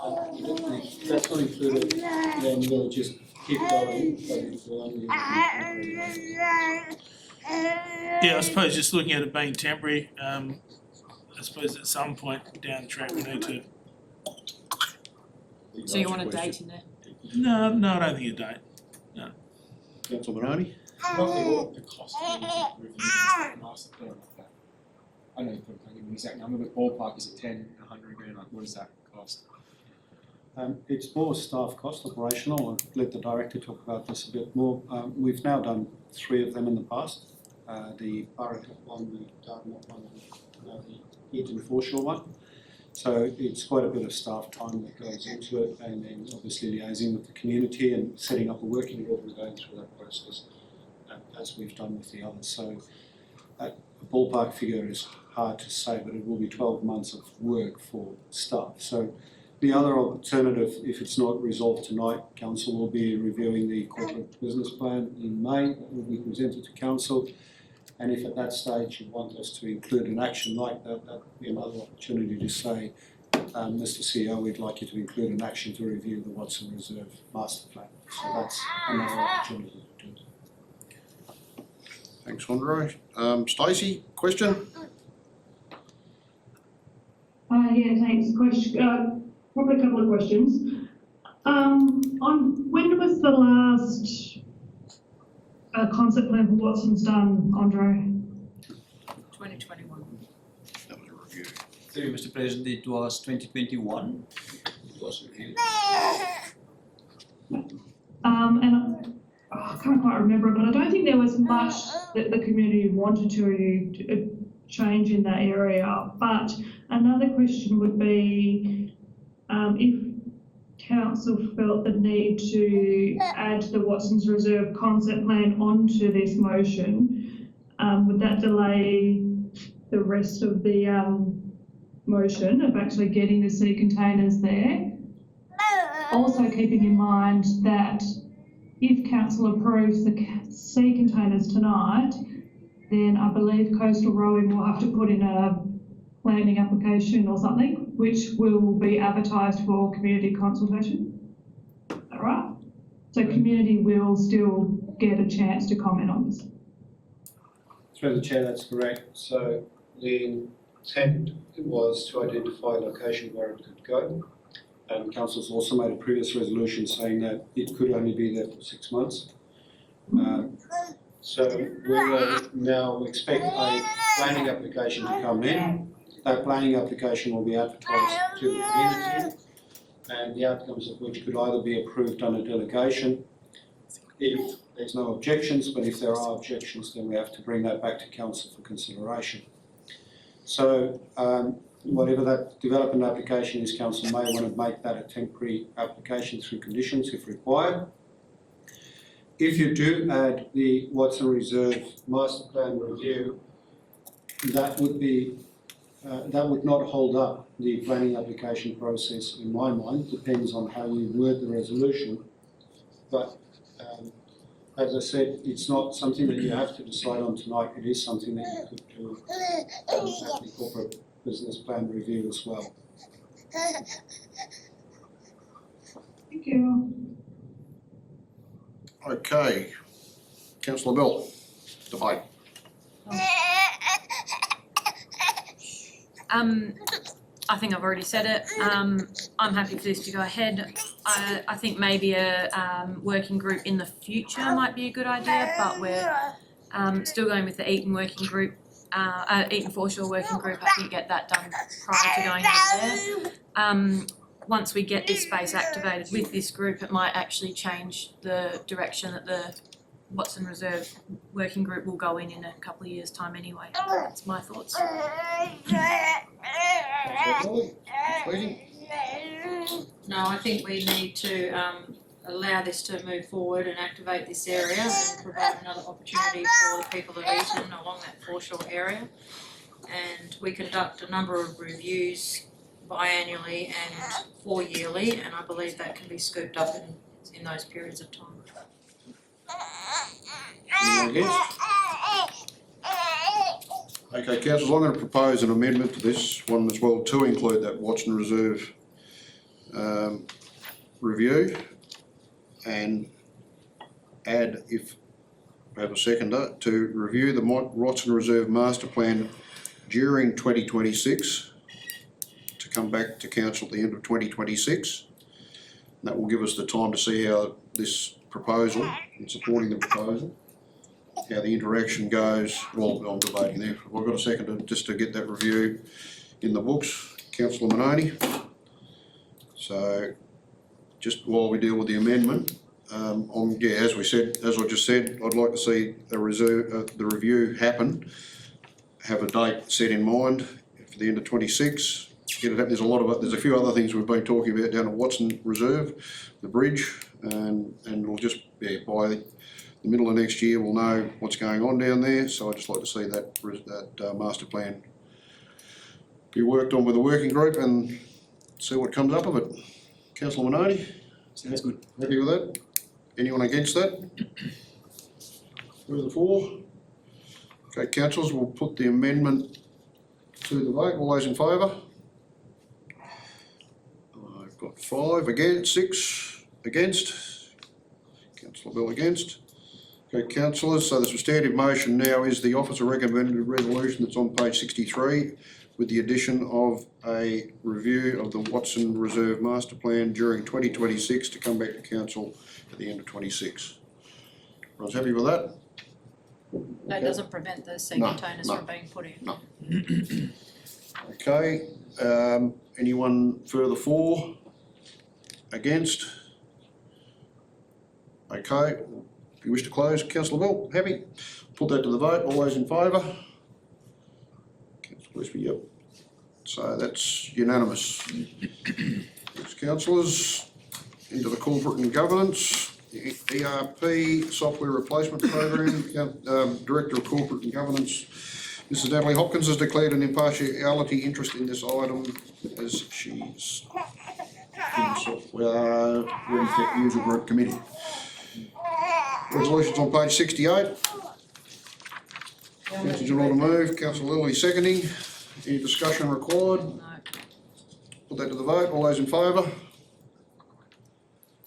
If that's not included, then we'll just keep going, but it will only yeah, I suppose just looking at it being temporary, I suppose at some point down the track we need to. So you want a date in there? No, I don't think a date. Councillor Maloney? Roughly what the cost is to review the master plan like that. I know you can't give an exact number, but ballpark, is it 10, 100 grand, like what does that cost? It's more staff cost, operational. I'll let the director talk about this a bit more. We've now done 3 of them in the past. The Barakat one, the Dartmouth one, and now the Eton Foreshore one. So it's quite a bit of staff time that goes into it, and then obviously liaising with the community and setting up a working group and going through that process, as we've done with the others. So a ballpark figure is hard to say, but it will be 12 months of work for staff. So the other alternative, if it's not resolved tonight, council will be reviewing the corporate business plan in May. That will be presented to council. And if at that stage you want us to include an action like that, that would be another opportunity to say, Mr. CEO, we'd like you to include an action to review the Watson Reserve master plan. So that's another opportunity to do that. Thanks, Andre. Stacey, question? Yeah, thanks. Probably a couple of questions. When was the last concept plan for Watson's done, Andre? 2021. That was a review. Through you, Mr. President, it was 2021. It was reviewed. And I can't quite remember, but I don't think there was much that the community wanted to change in that area. But another question would be, if council felt the need to add the Watson's Reserve concept plan onto this motion, would that delay the rest of the motion of actually getting the sea containers there? Also keeping in mind that if council approves the sea containers tonight, then I believe Coastal Rowing will have to put in a planning application or something, which will be advertised for community consultation. Is that right? So community will still get a chance to comment on this. Through the chair, that's correct. So the intent was to identify a location where it could go. Council's also made a previous resolution saying that it could only be there for 6 months. So we will now expect a planning application to come in. That planning application will be advertised to the community, and the outcomes of which could either be approved under delegation if there's no objections, but if there are objections, then we have to bring that back to council for consideration. So whatever that development application is, council may want to make that a temporary application through conditions if required. If you do add the Watson Reserve Master Plan review, that would not hold up the planning application process in my mind. Depends on how you word the resolution. But as I said, it's not something that you have to decide on tonight. It is something that you could do at the corporate business plan review as well. Thank you. Okay. Councillor Bell, debate. I think I've already said it. I'm happy for this to go ahead. I think maybe a working group in the future might be a good idea, but we're still going with the Eton working group, Eton Foreshore working group. I think get that done prior to going over there. Once we get this space activated with this group, it might actually change the direction that the Watson Reserve working group will go in a couple of years' time anyway. That's my thoughts. No, I think we need to allow this to move forward and activate this area and provide another opportunity for the people of Eton along that foreshore area. And we conduct a number of reviews biannually and 4 yearly, and I believe that can be scooped up in those periods of time. Okay, councillors, I'm going to propose an amendment to this one as well to include that Watson Reserve review and add, if we have a seconder, to review the Watson Reserve Master Plan during 2026 to come back to council at the end of 2026. That will give us the time to see how this proposal and supporting the proposal, how the interaction goes. Well, I'm debating there. I've got a second just to get that review in the books. Councillor Manoni. So just while we deal with the amendment, as I just said, I'd like to see the review happen. Have a date set in mind for the end of 26. Get it happen. There's a few other things we've been talking about down at Watson Reserve, the bridge, and we'll just, by the middle of next year, we'll know what's going on down there. So I'd just like to see that master plan be worked on with a working group and see what comes up of it. Councillor Minardi? Sounds good. Happy with that? Anyone against that? Further for? Okay, councillors, we'll put the amendment to the vote. All those in favour? I've got 5 against, 6 against. Councillor Bell against. Okay, councillors, so the substantive motion now is the officer recommended resolution that's on page 63 with the addition of a review of the Watson Reserve Master Plan during 2026 to come back to council at the end of 26. Everyone's happy with that? That doesn't prevent the sea containers no. from being put in. Okay, anyone further for? Against? Okay, if you wish to close, councillor Bell, happy? Put that to the vote, all those in favour? Councillor Gillespie, yep. So that's unanimous. Thanks, councillors. Into the corporate and governance. The ERP Software Replacement Program, Director of Corporate and Governance, Mrs. Natalie Hopkins has declared an impartiality interest in this item as she's in the Software User Group Committee. Resolution's on page 68. Councillor Janot to move, Councillor Lilly seconding. Any discussion required? No. Put that to the vote, all those in favour?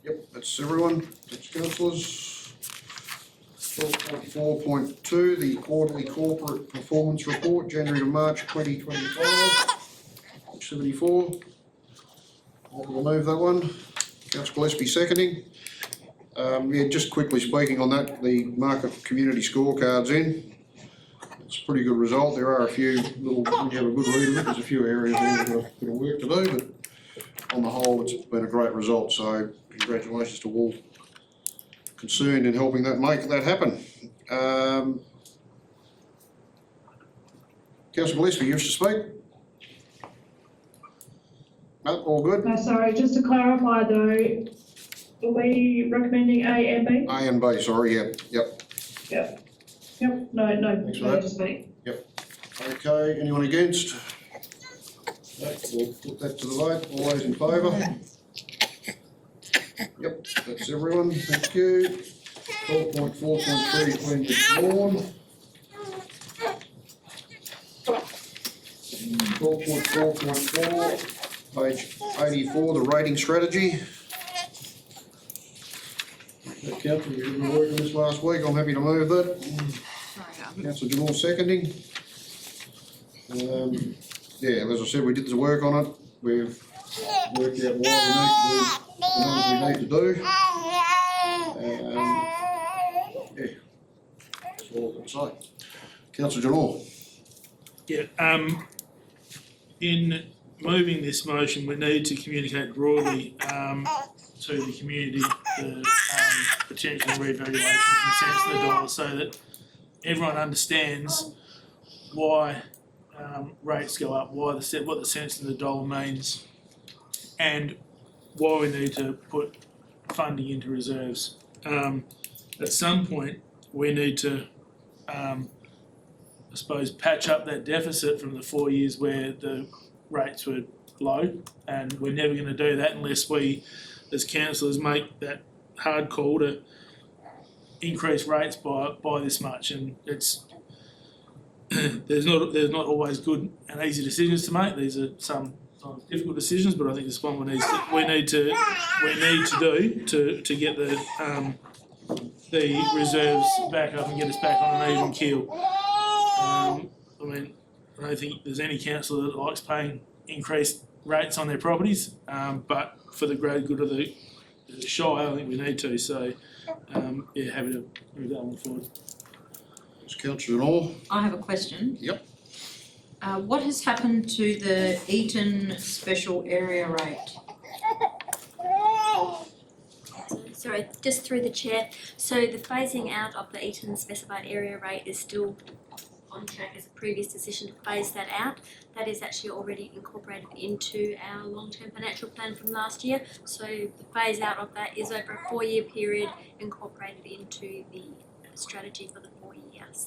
Yep, that's everyone, that's councillors. 4.2, the quarterly corporate performance report, January to March 2025. Page 74. I'll remove that one. Councillor Gillespie seconding. Just quickly speaking on that, the market community scorecards in. It's a pretty good result. There are a few little, when you have a good read of it, there's a few areas there that have a bit of work to do, but on the whole, it's been a great result. So congratulations to all concerned in helping make that happen. Councillor Gillespie, you wish to speak? No, all good? Sorry, just to clarify though, are we recommending A and B? A and B, sorry, yep. Yep, no, Thanks for no that. to speak. Okay, anyone against? Okay, we'll put that to the vote. All those in favour? Yep, that's everyone, thank you. 12.4.3, clean the lawn. 12.4.4, page 84, the rating strategy. Okay, councillor, you've been working this last week, I'm happy to move that. Councillor Jamal seconding. As I said, we did the work on it, we've worked out what we need to do. That's all I can say. Councillor Jamal. In moving this motion, we need to communicate broadly to the community the potential revaluations and cents of the dollar so that everyone understands why rates go up, what the cents of the dollar means, and why we need to put funding into reserves. At some point, we need to, I suppose, patch up that deficit from the 4 years where the rates were low, and we're never going to do that unless we, as councillors, make that hard call to increase rates by this much. And it's there's not always good and easy decisions to make. These are some difficult decisions, but I think it's one we need to do to get the reserves back up and get us back on an even keel. I don't think there's any councillor that likes paying increased rates on their properties, but for the greater good of the Shire, I think we need to. So, happy to move that one forward. It's Councillor Jamal. I have a question. Yep. What has happened to the Eaton special area rate? Sorry, just through the chair. So the phasing out of the Eton specified area rate is still on track as a previous decision to phase that out. That is actually already incorporated into our long-term financial plan from last year. So the phase out of that is over a 4-year period incorporated into the strategy for the 4-year 7%,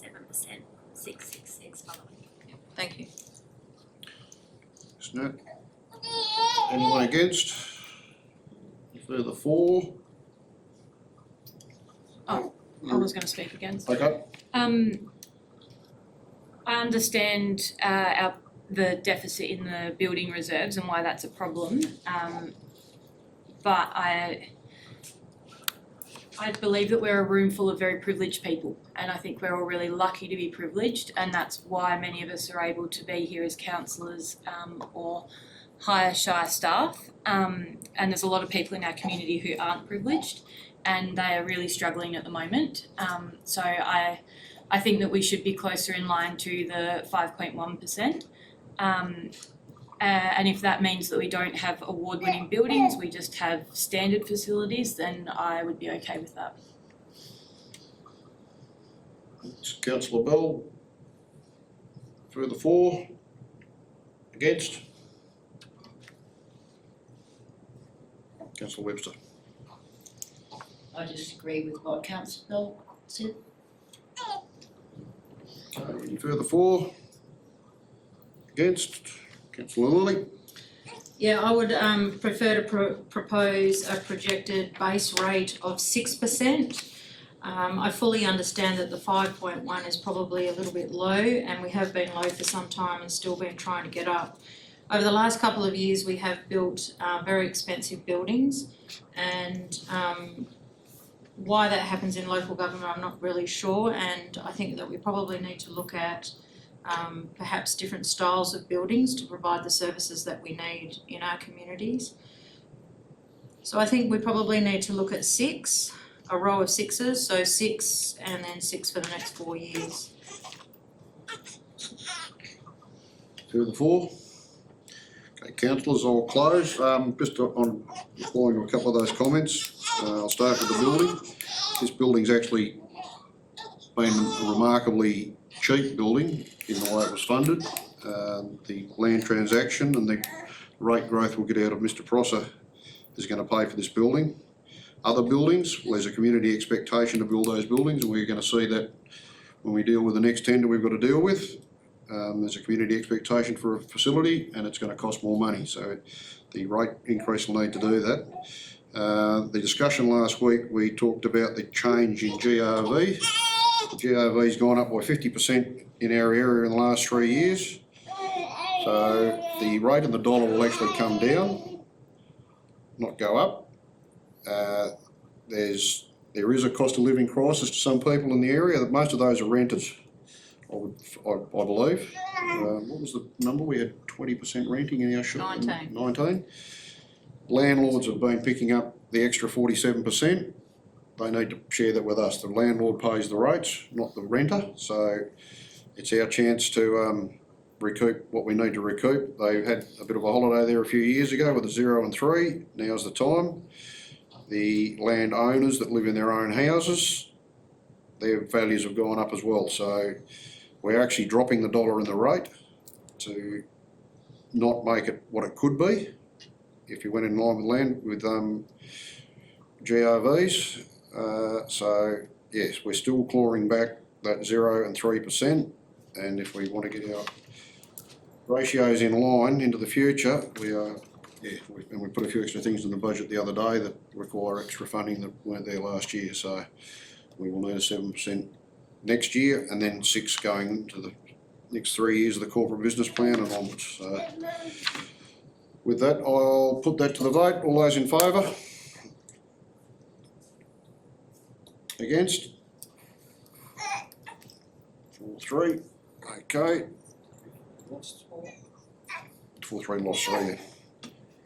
666 following. Thank you. Snap. Anyone against? Further for? I was gonna speak against. Okay, I understand the deficit in the building reserves and why that's a problem. But I believe that we're a room full of very privileged people, and I think we're all really lucky to be privileged, and that's why many of us are able to be here as councillors or hire Shire staff. And there's a lot of people in our community who aren't privileged, and they are really struggling at the moment. So I think that we should be closer in line to the 5.1%. And if that means that we don't have award-winning buildings, we just have standard facilities, then I would be okay with that. Councillor Bell. Further for? Against? Councillor Webster. I just agree with what Councillor Bell said. Any further for? Against? Councillor Lilly. Yeah, I would prefer to propose a projected base rate of 6%. I fully understand that the 5.1 is probably a little bit low, and we have been low for some time and still been trying to get up. Over the last couple of years, we have built very expensive buildings, and why that happens in local government, I'm not really sure, and I think that we probably need to look at perhaps different styles of buildings to provide the services that we need in our communities. So I think we probably need to look at 6, a row of 6s, so 6 and then 6 for the next 4 years. Further for? Okay, councillors, I'll close. Just on replying to a couple of those comments, I'll start with the building. This building's actually been a remarkably cheap building in the way it was funded. The land transaction and the rate growth we'll get out of Mr Prosser is going to pay for this building. Other buildings, well, there's a community expectation to build those buildings, and we're going to see that when we deal with the next tender we've got to deal with. There's a community expectation for a facility, and it's going to cost more money, so the rate increase will need to do that. The discussion last week, we talked about the change in GRV. The GRV's gone up by 50% in our area in the last 3 years. So the rate of the dollar will actually come down, not go up. There is a cost of living crisis to some people in the area. That most of those are renters, I believe. What was the number? We had 20% renting in our shop. 19. Landlords have been picking up the extra 47%. They need to share that with us. The landlord pays the rates, not the renter. So it's our chance to recoup what we need to recoup. They had a bit of a holiday there a few years ago with a 0 and 3. Now's the time. The landowners that live in their own houses, their values have gone up as well. So we're actually dropping the dollar in the rate to not make it what it could be if you went in line with GRVs. So yes, we're still clawing back that 0 and 3%, and if we want to get our ratios in line into the future, we put a few extra things in the budget the other day that require extra funding that weren't there last year, so we will need a 7% next year, and then 6 going into the next 3 years of the corporate business plan and onwards. So with that, I'll put that to the vote. All those in favour? Against? 4-3. Okay. 4-3 lost, sorry. Yeah.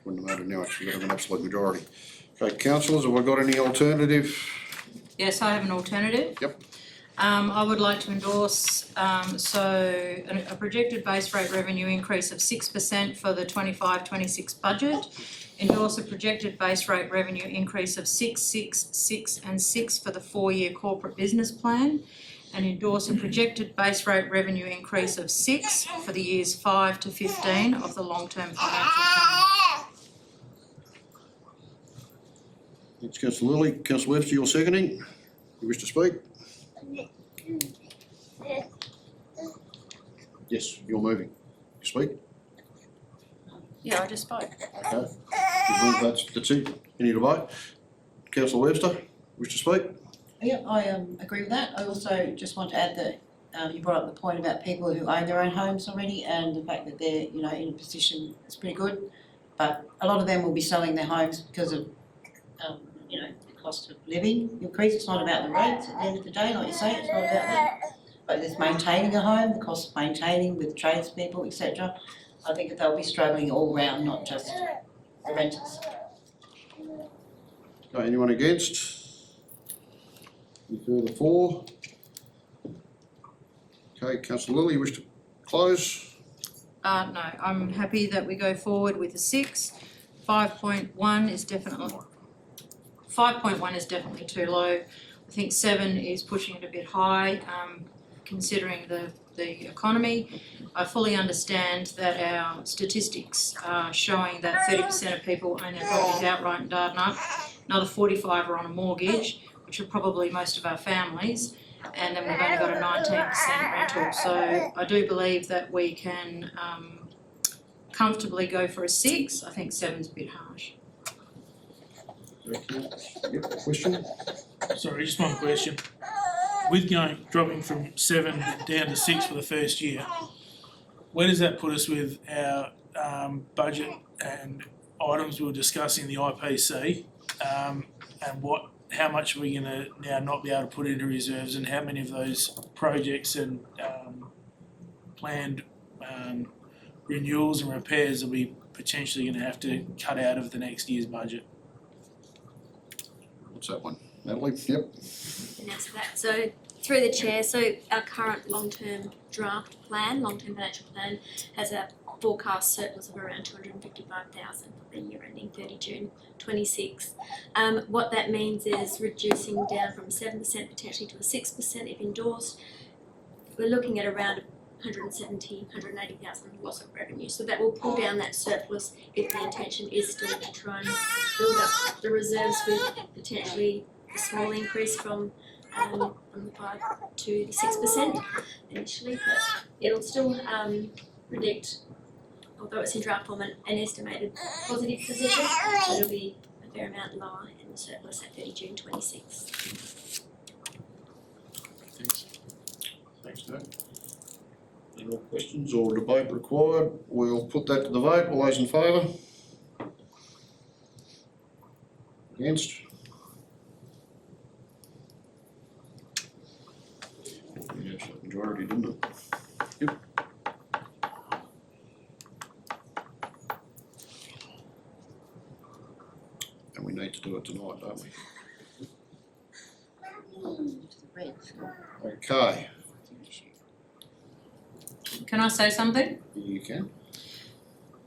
Wouldn't have mattered now, actually, we have an absolute majority. Okay, councillors, have I got any alternative? Yes, I have an alternative. Yep. I would like to endorse, a projected base rate revenue increase of 6% for the 25-26 budget. Endorse a projected base rate revenue increase of 6, 6, 6 and 6 for the 4-year corporate business plan. And endorse a projected base rate revenue increase of 6 for the years 5 to 15 of the long-term financial plan. Thanks, councillor Lilly. Councillor Webster, you're seconding. You wish to speak? Yes, you're moving. You speak? Yeah, I just spoke. Okay. You've moved, that's it. Any debate? Councillor Webster, wish to speak? Yeah, I agree with that. I also just want to add that you brought up the point about people who own their own homes already and the fact that they're, you know, in a position that's pretty good. But a lot of them will be selling their homes because of, you know, the cost of living increase. It's not about the rates at the end of the day, like you say, it's not about that. But it's maintaining a home, the cost of maintaining with tradespeople, etc. I think that they'll be struggling all round, not just the renters. Okay, anyone against? Any further for? Okay, councillor Lilly, you wish to close? No, I'm happy that we go forward with a 6. 5.1 is definitely, 5.1 is definitely too low. I think 7 is pushing it a bit high, considering the economy. I fully understand that our statistics are showing that 30% of people own their properties outright in Dardanup. Another 45 are on a mortgage, which are probably most of our families. And then we've only got a 19% rental. So I do believe that we can comfortably go for a 6. I think 7's a bit harsh. Yep, question? Sorry, just one question. With dropping from 7 down to 6 for the first year, where does that put us with our budget and items we were discussing in the IPC? And how much are we gonna now not be able to put into reserves, and how many of those projects and planned renewals and repairs are we potentially gonna have to cut out of the next year's budget? What's that one? Natalie? Yep. And answer that. So through the chair, so our current long-term draft plan, long-term financial plan, has a forecast surplus of around 255,000 for the year ending 30 June 26. What that means is reducing down from 7% potentially to a 6% if endorsed. We're looking at around 180,000 loss of revenue. So that will pull down that surplus if the intention is still to try and build up the reserves with potentially a small increase from the 5 to the 6% initially, but it'll still predict, although it's in draft form, an estimated positive position, but it'll be a fair amount lower in the surplus at 30 June 26. Thanks, Dave. Any more questions or debate required? We'll put that to the vote. All those in favour? Against? Yes, majority, didn't it? Yep. And we need to do it tonight, don't we? Okay. Can I say something? You can.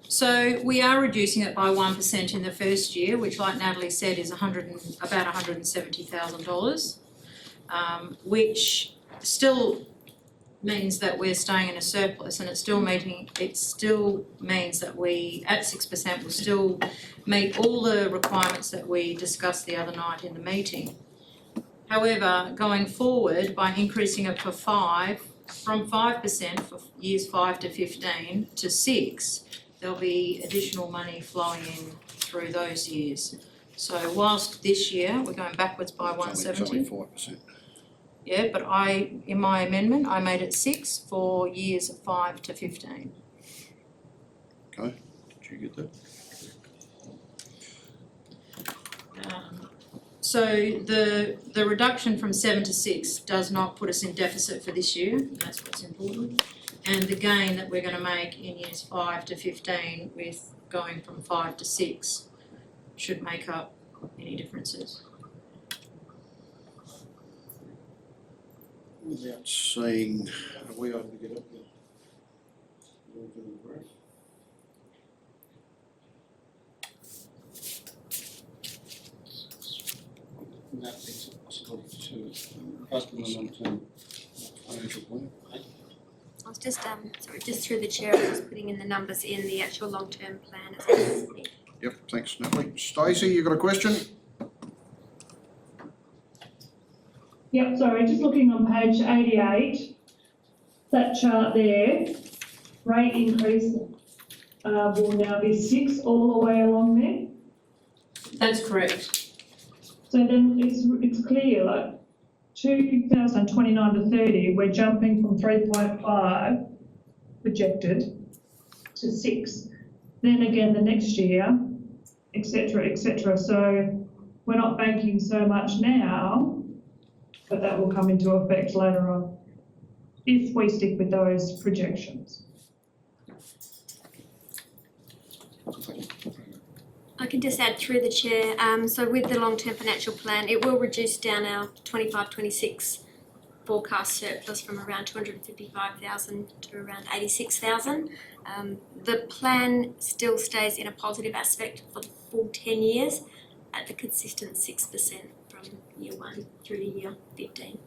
So we are reducing it by 1% in the first year, which, like Natalie said, is about $170,000, which still means that we're staying in a surplus, and it still means that we at 6% will still meet all the requirements that we discussed the other night in the meeting. However, going forward, by increasing it from 5% for years 5 to 15 to 6, there'll be additional money flowing in through those years. So whilst this year we're going backwards by 170. It's only 5%. Yeah, but in my amendment, I made it 6 for years 5 to 15. Okay, did you get that? So the reduction from 7 to 6 does not put us in deficit for this year, and that's what's important. And the gain that we're going to make in years 5 to 15 with going from 5 to 6 should make up any differences. Without seeing, are we able to get up there? And that makes it possible to customer long-term financial plan. I was just, just through the chair, I was just putting in the numbers in the actual long-term plan as well. Yep, thanks Natalie. Stacey, you got a question? Yep, sorry, just looking on page 88, that chart there, rate increase will now be 6 all the way along there. That's correct. So then it's clear, like 2029 to 30, we're jumping from 3.5 projected to 6. Then again the next year, etc., etc. So we're not banking so much now, but that will come into effect later on if we stick with those projections. I can just add through the chair, so with the long-term financial plan, it will reduce down our 25-26 forecast surplus from around 255,000 to around 86,000. The plan still stays in a positive aspect for the full 10 years at the consistent 6% from year 1 through to year 15.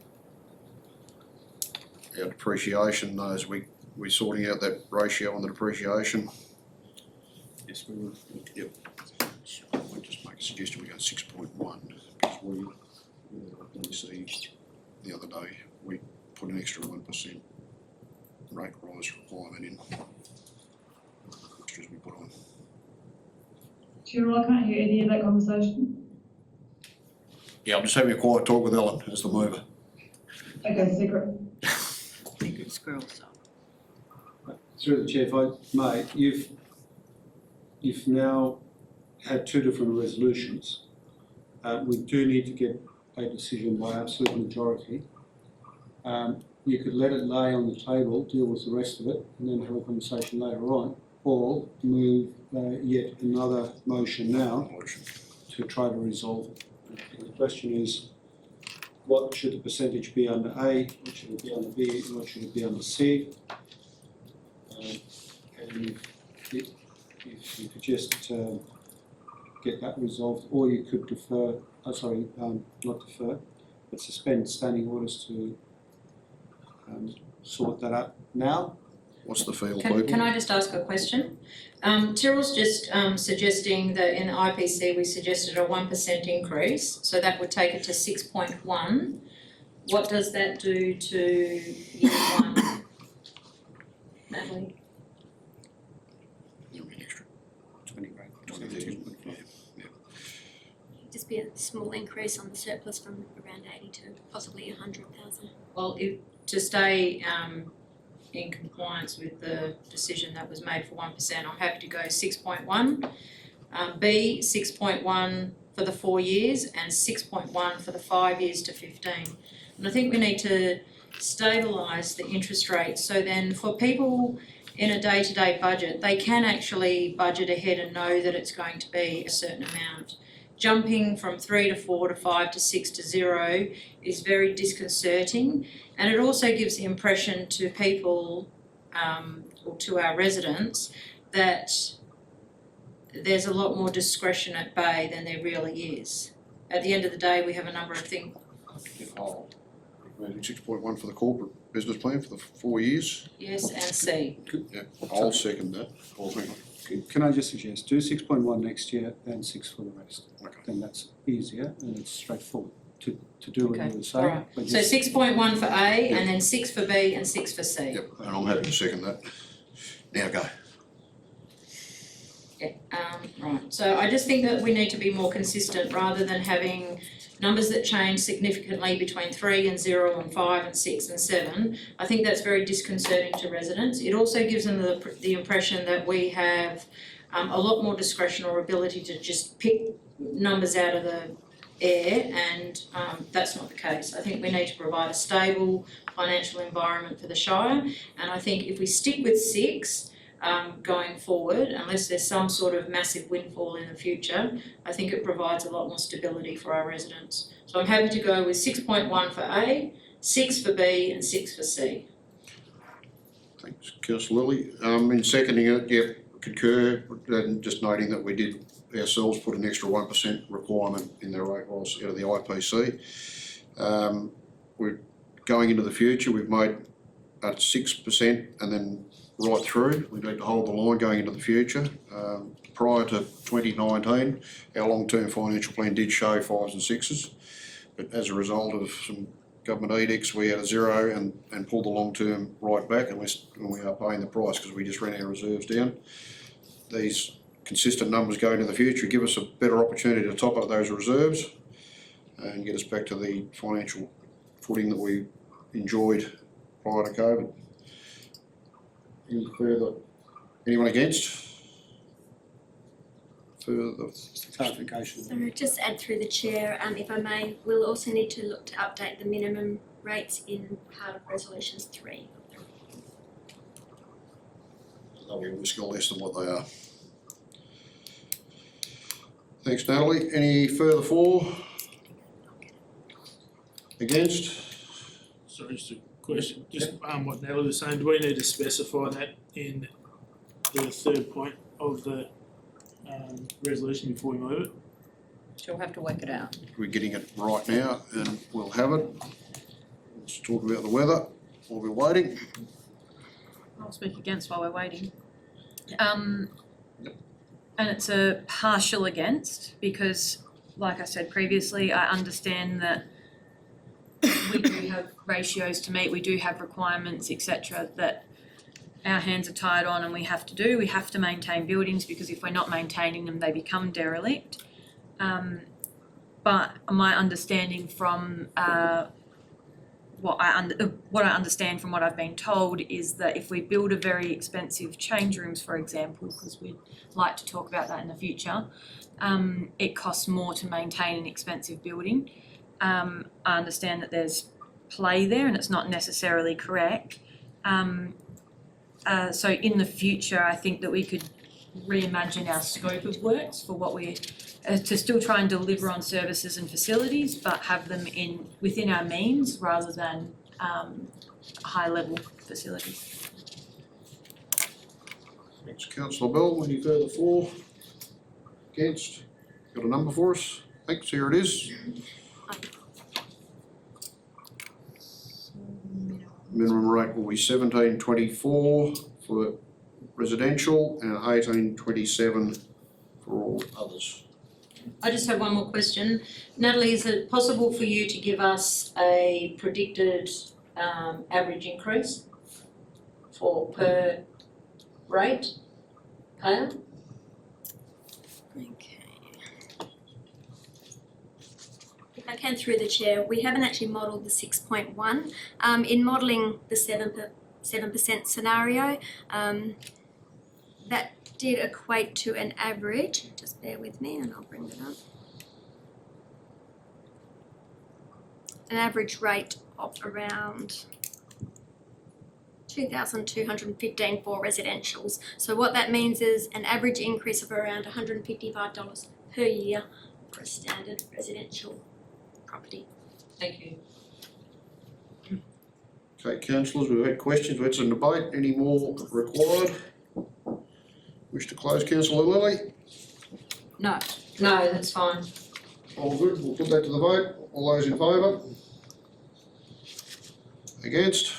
Our depreciation, as we're sorting out that ratio on the depreciation. Yes, we will. Yep. I'll just make a suggestion, we go 6.1, because we see the other day, we put an extra 1% rate rise requirement in. Extras we put on. Cheryl, I can't hear any of that conversation. Yeah, I'm just having a quiet talk with Ellen as the mover. Okay, secret. Secret squirrel stuff. Through the chair, if I may, you've now had 2 different resolutions. We do need to get a decision by absolute majority. You could let it lay on the table, deal with the rest of it, and then have a conversation later on, or move yet another motion now to try to resolve it. And the question is, what should the percentage be under A, what should it be under B, and what should it be under C? And if you could just get that resolved, or you could defer, not defer, but suspend standing orders to sort that out now. What's the feel, people? Can I just ask a question? Cyril's just suggesting that in the IPC we suggested a 1% increase, so that would take it to 6.1. What does that do to year 1? Natalie? It'll be an extra 20 grand. 20,000. Yeah. Just be a small increase on the surplus from around 80 to possibly 100,000. Well, to stay in compliance with the decision that was made for 1%, I'm happy to go 6.1. B, 6.1 for the 4 years and 6.1 for the 5 years to 15. And I think we need to stabilise the interest rate, so then for people in a day-to-day budget, they can actually budget ahead and know that it's going to be a certain amount. Jumping from 3 to 4 to 5 to 6 to 0 is very disconcerting, and it also gives the impression to people or to our residents that there's a lot more discretion at bay than there really is. At the end of the day, we have a number of things. Oh, 6.1 for the corporate business plan for the 4 years. Yes, and C. Yeah, I'll second that. Can I just suggest, do 6.1 next year and 6 for the rest? Okay. Then that's easier and it's straightforward to do what Okay, you were saying. alright. but So just- 6.1 for A, and then 6 for B and 6 for C. Yep, and I'm happy to second that. Now go. Yeah, right, so I just think that we need to be more consistent rather than having numbers that change significantly between 3 and 0 and 5 and 6 and 7. I think that's very disconcerting to residents. It also gives them the impression that we have a lot more discretion or ability to just pick numbers out of the air, and that's not the case. I think we need to provide a stable financial environment for the Shire, and I think if we stick with 6, going forward, unless there's some sort of massive windfall in the future, I think it provides a lot more stability for our residents. So I'm happy to go with 6.1 for A 6 for B and 6 for C. Thanks, councillor Lilly. In seconding it, yep, concur, and just noting that we did ourselves put an extra 1% requirement in the rate rolls out of the IPC. We're going into the future, we've made at 6% and then right through. We need to hold the line going into the future. Prior to 2019, our long-term financial plan did show 5s and 6s, but as a result of some government edicts, we had a 0 and pulled the long-term right back, and we are paying the price because we just ran our reserves down. These consistent numbers going into the future give us a better opportunity to top up those reserves and get us back to the financial footing that we enjoyed prior to COVID. Any further, anyone against? Further Clarification. So just add through the chair, if I may, we'll also need to look to update the minimum rates in part of resolution 3. They'll be risk less than what they are. Thanks, Natalie. Any further for? Against? Sorry, just a question, just what Natalie was saying, do we need to specify that in the third point of the resolution before we move it? She'll have to work it out. We're getting it right now and we'll have it. Let's talk about the weather while we're waiting. I'll speak against while we're waiting. And it's a partial against because, like I said previously, I understand that we do have ratios to meet, we do have requirements, etc., that our hands are tied on and we have to do. We have to maintain buildings because if we're not maintaining them, they become derelict. But my understanding from what I understand from what I've been told is that if we build a very expensive change rooms, for example, because we'd like to talk about that in the future, it costs more to maintain an expensive building. I understand that there's play there and it's not necessarily correct. So in the future, I think that we could reimagine our scope of works for what we're to still try and deliver on services and facilities, but have them within our means rather than high level facilities. Thanks, councillor Bell. Any further for? Against? Got a number for us? Thanks, here it is. Minimum rate will be $17.24 for residential and $18.27 for all others. I just have one more question. Natalie, is it possible for you to give us a predicted average increase per rate payer? If I can through the chair, we haven't actually modelled the 6.1. In modelling the 7% scenario, that did equate to an average, just bear with me and I'll bring it up. An average rate of around 2,215 for residentials. So what that means is an average increase of around $155 per year for a standard residential property. Thank you. Okay, councillors, we've had questions, we've had some debate. Any more required? Wish to close, councillor Lilly? No, that's fine. All good, we'll put that to the vote. All those in favour? Against?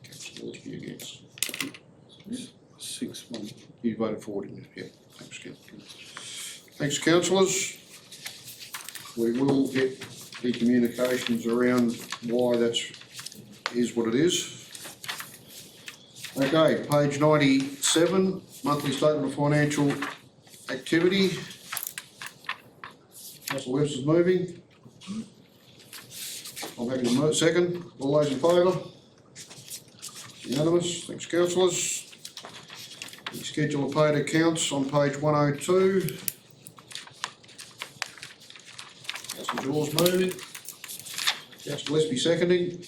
Councillor Gillespie against. 6-1. You voted for it, didn't you? Yeah, thanks, councillor. Thanks, councillors. We will get the communications around why that is what it is. Okay, page 97, monthly statement of financial activity. Councillor Webster's moving. I'm happy to move. Second. All those in favour? Unanimous. Thanks, councillors. The schedule of paid accounts on page 102. Councillor Dawes moving. Councillor Gillespie seconding.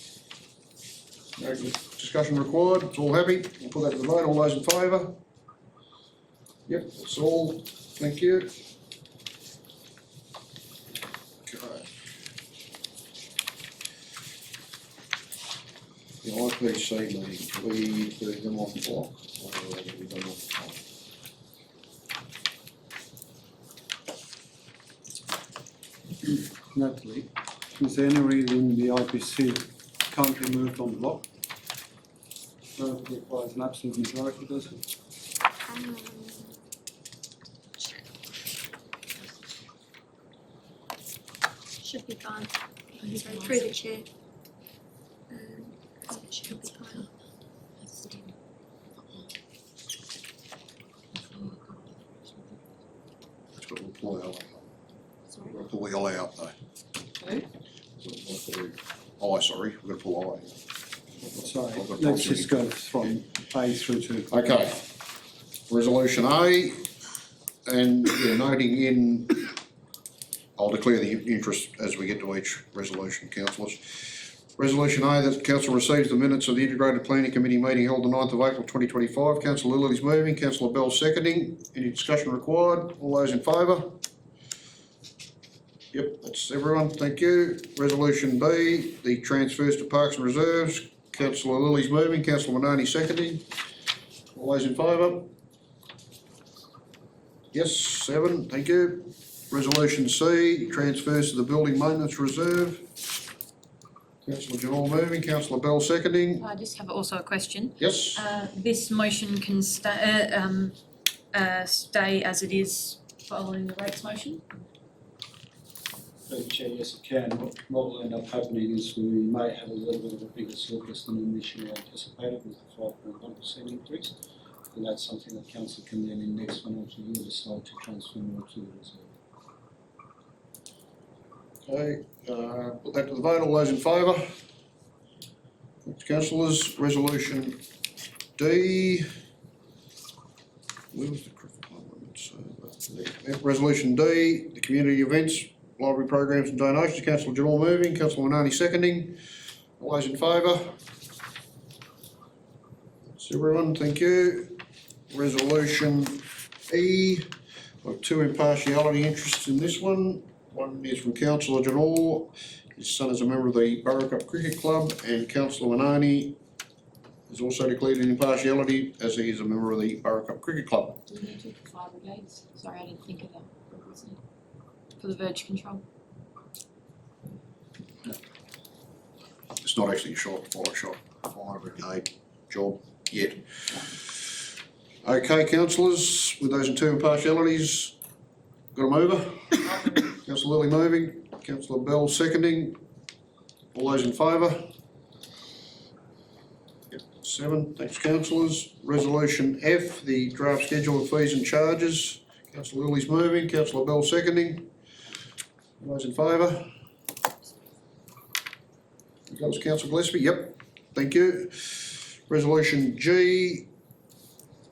No discussion required. It's all happy. We'll put that to the vote. All those in favour? Yep, that's all. Thank you. Okay. The IPC meeting, we do them on the block, or do we do them on the block? Natalie, is there any reason the IPC can't be moved on block? No, it requires an absolute majority, does it? Should be fine. Sorry, through the chair. It should be fine. It's got to pull out. We've got to pull the I out though. Who? Oh, sorry, we've got to pull I. Sorry, I've got let's proximity. just go from A through to. Okay, resolution A, and yeah, noting in, I'll declare the interest as we get to each resolution, councillors. Resolution A, that the council receives the minutes of the Integrated Planning Committee meeting held the 9th of April 2025. Councillor Lilly's moving, Councillor Bell seconding. Any discussion required? All those in favour? Yep, that's everyone, thank you. Resolution B, the transfers to Parks and Reserves. Councillor Lilly's moving, Councillor Manani seconding. All those in favour? Yes, 7, thank you. Resolution C, transfers to the Building Maintenance Reserve. Councillor Janol moving, Councillor Bell seconding. I just have also a question. Yes, This motion can stay as it is following the rates motion? Through the chair, yes, it can. What will end up happening is we may have a little bit of a bigger surplus than initially anticipated with the 5.1% increase. And that's something that council can then in next financial year decide to transfer more to the reserve. okay, put that to the vote, all those in favour? Thanks, councillors. Resolution D. Where was the cricket parliament? Resolution D, the community events, library programs and donations. Councillor Janol moving, Councillor Manani seconding. All those in favour? That's everyone, thank you. Resolution E, I've got 2 impartiality interests in this one. One is from Councillor Janol, his son is a member of the Burracup Cricket Club, and Councillor Manani is also declared an impartiality as he is a member of the Burracup Cricket Club. Do we need to for fire brigades? Sorry, I didn't think of that. For the verge control. It's not actually a fire brigade job yet. Okay, councillors, with those 2 impartialities, got a mover? Councillor Lilly moving, Councillor Bell seconding. All those in favour? Yep, 7, thanks councillors. Resolution F, the draft schedule of fees and charges. Councillor Lilly's moving, Councillor Bell seconding. All those in favour? You got us, Councillor Gillespie? Yep, thank you. Resolution G,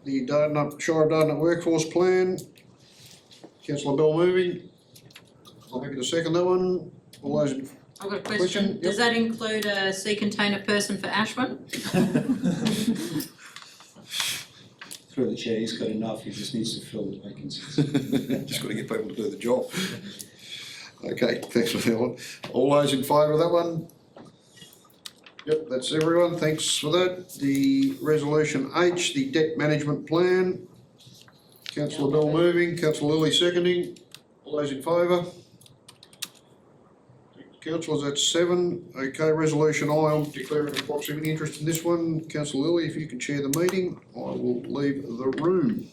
the Shire of Dardanup Workforce Plan. Councillor Bell moving. I'm happy to second that one. All those in I've got a Question, question. yep. Does that include a sea container person for Ashwin? Through the chair, he's got enough, he just needs to fill the vacancies. Just got to get people to do the job. Okay, thanks for that one. All those in favour of that one? Yep, that's everyone, thanks for that. The resolution H, the debt management plan. Councillor Bell moving, Councillor Lilly seconding. All those in favour? Councillors, that's 7. Okay, resolution I, I'm declaring a proximity interest in this one. Councillor Lilly, if you can chair the meeting, I will leave the room.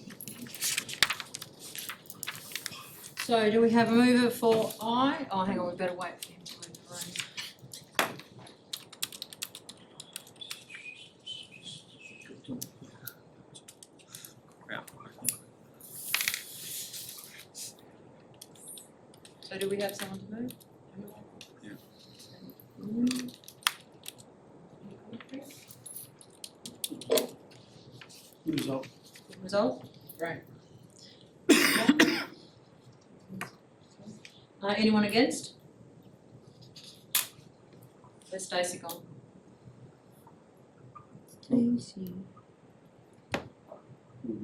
So do we have a mover for I? Oh, hang on, we better wait for him to leave the room. So do we have someone to move? Good result. Good result? Right. Anyone against? Where's Stacey gone? We'll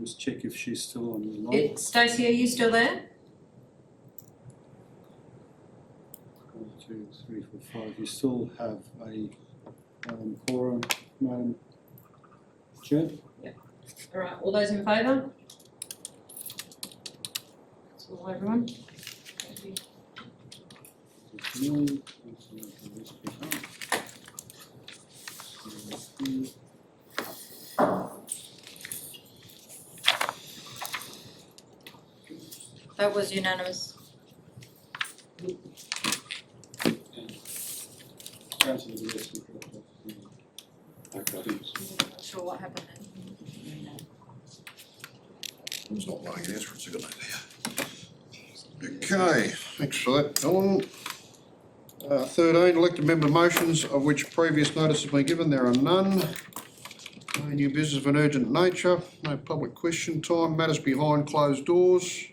just check if she's still on the line. Stacey, are you still there? 1, 2, 3, 4, 5. You still have a quorum Madam Chair. Alright, all those in favour? That's all, everyone? Thank you. That was unanimous. Councillor Gillespie. Not sure what happened then. It's not blowing an aspirin, it's a good idea. Okay, thanks for that, Ellen. 13, elected member motions of which previous notice has been given, there are none. No new business of an urgent nature, no public question time, matters behind closed doors.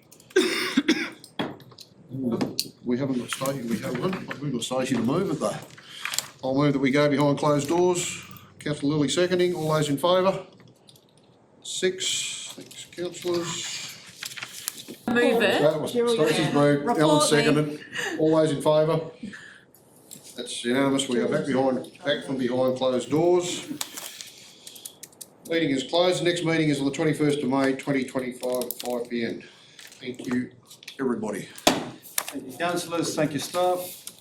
We haven't got Stacey, we haven't, but we've got Stacey to move it though. I'll move that we go behind closed doors. Councillor Lilly seconding, all those in favour? 6, thanks councillors. Move it. That was Stacey's moved, Ellen Report me. seconded, all those in favour? That's unanimous, we are back from behind closed doors. Meeting is closed, the next meeting is on the 21st of May 2025 at 5 p.m. Thank you, everybody. Thank you, councillors, thank you, staff.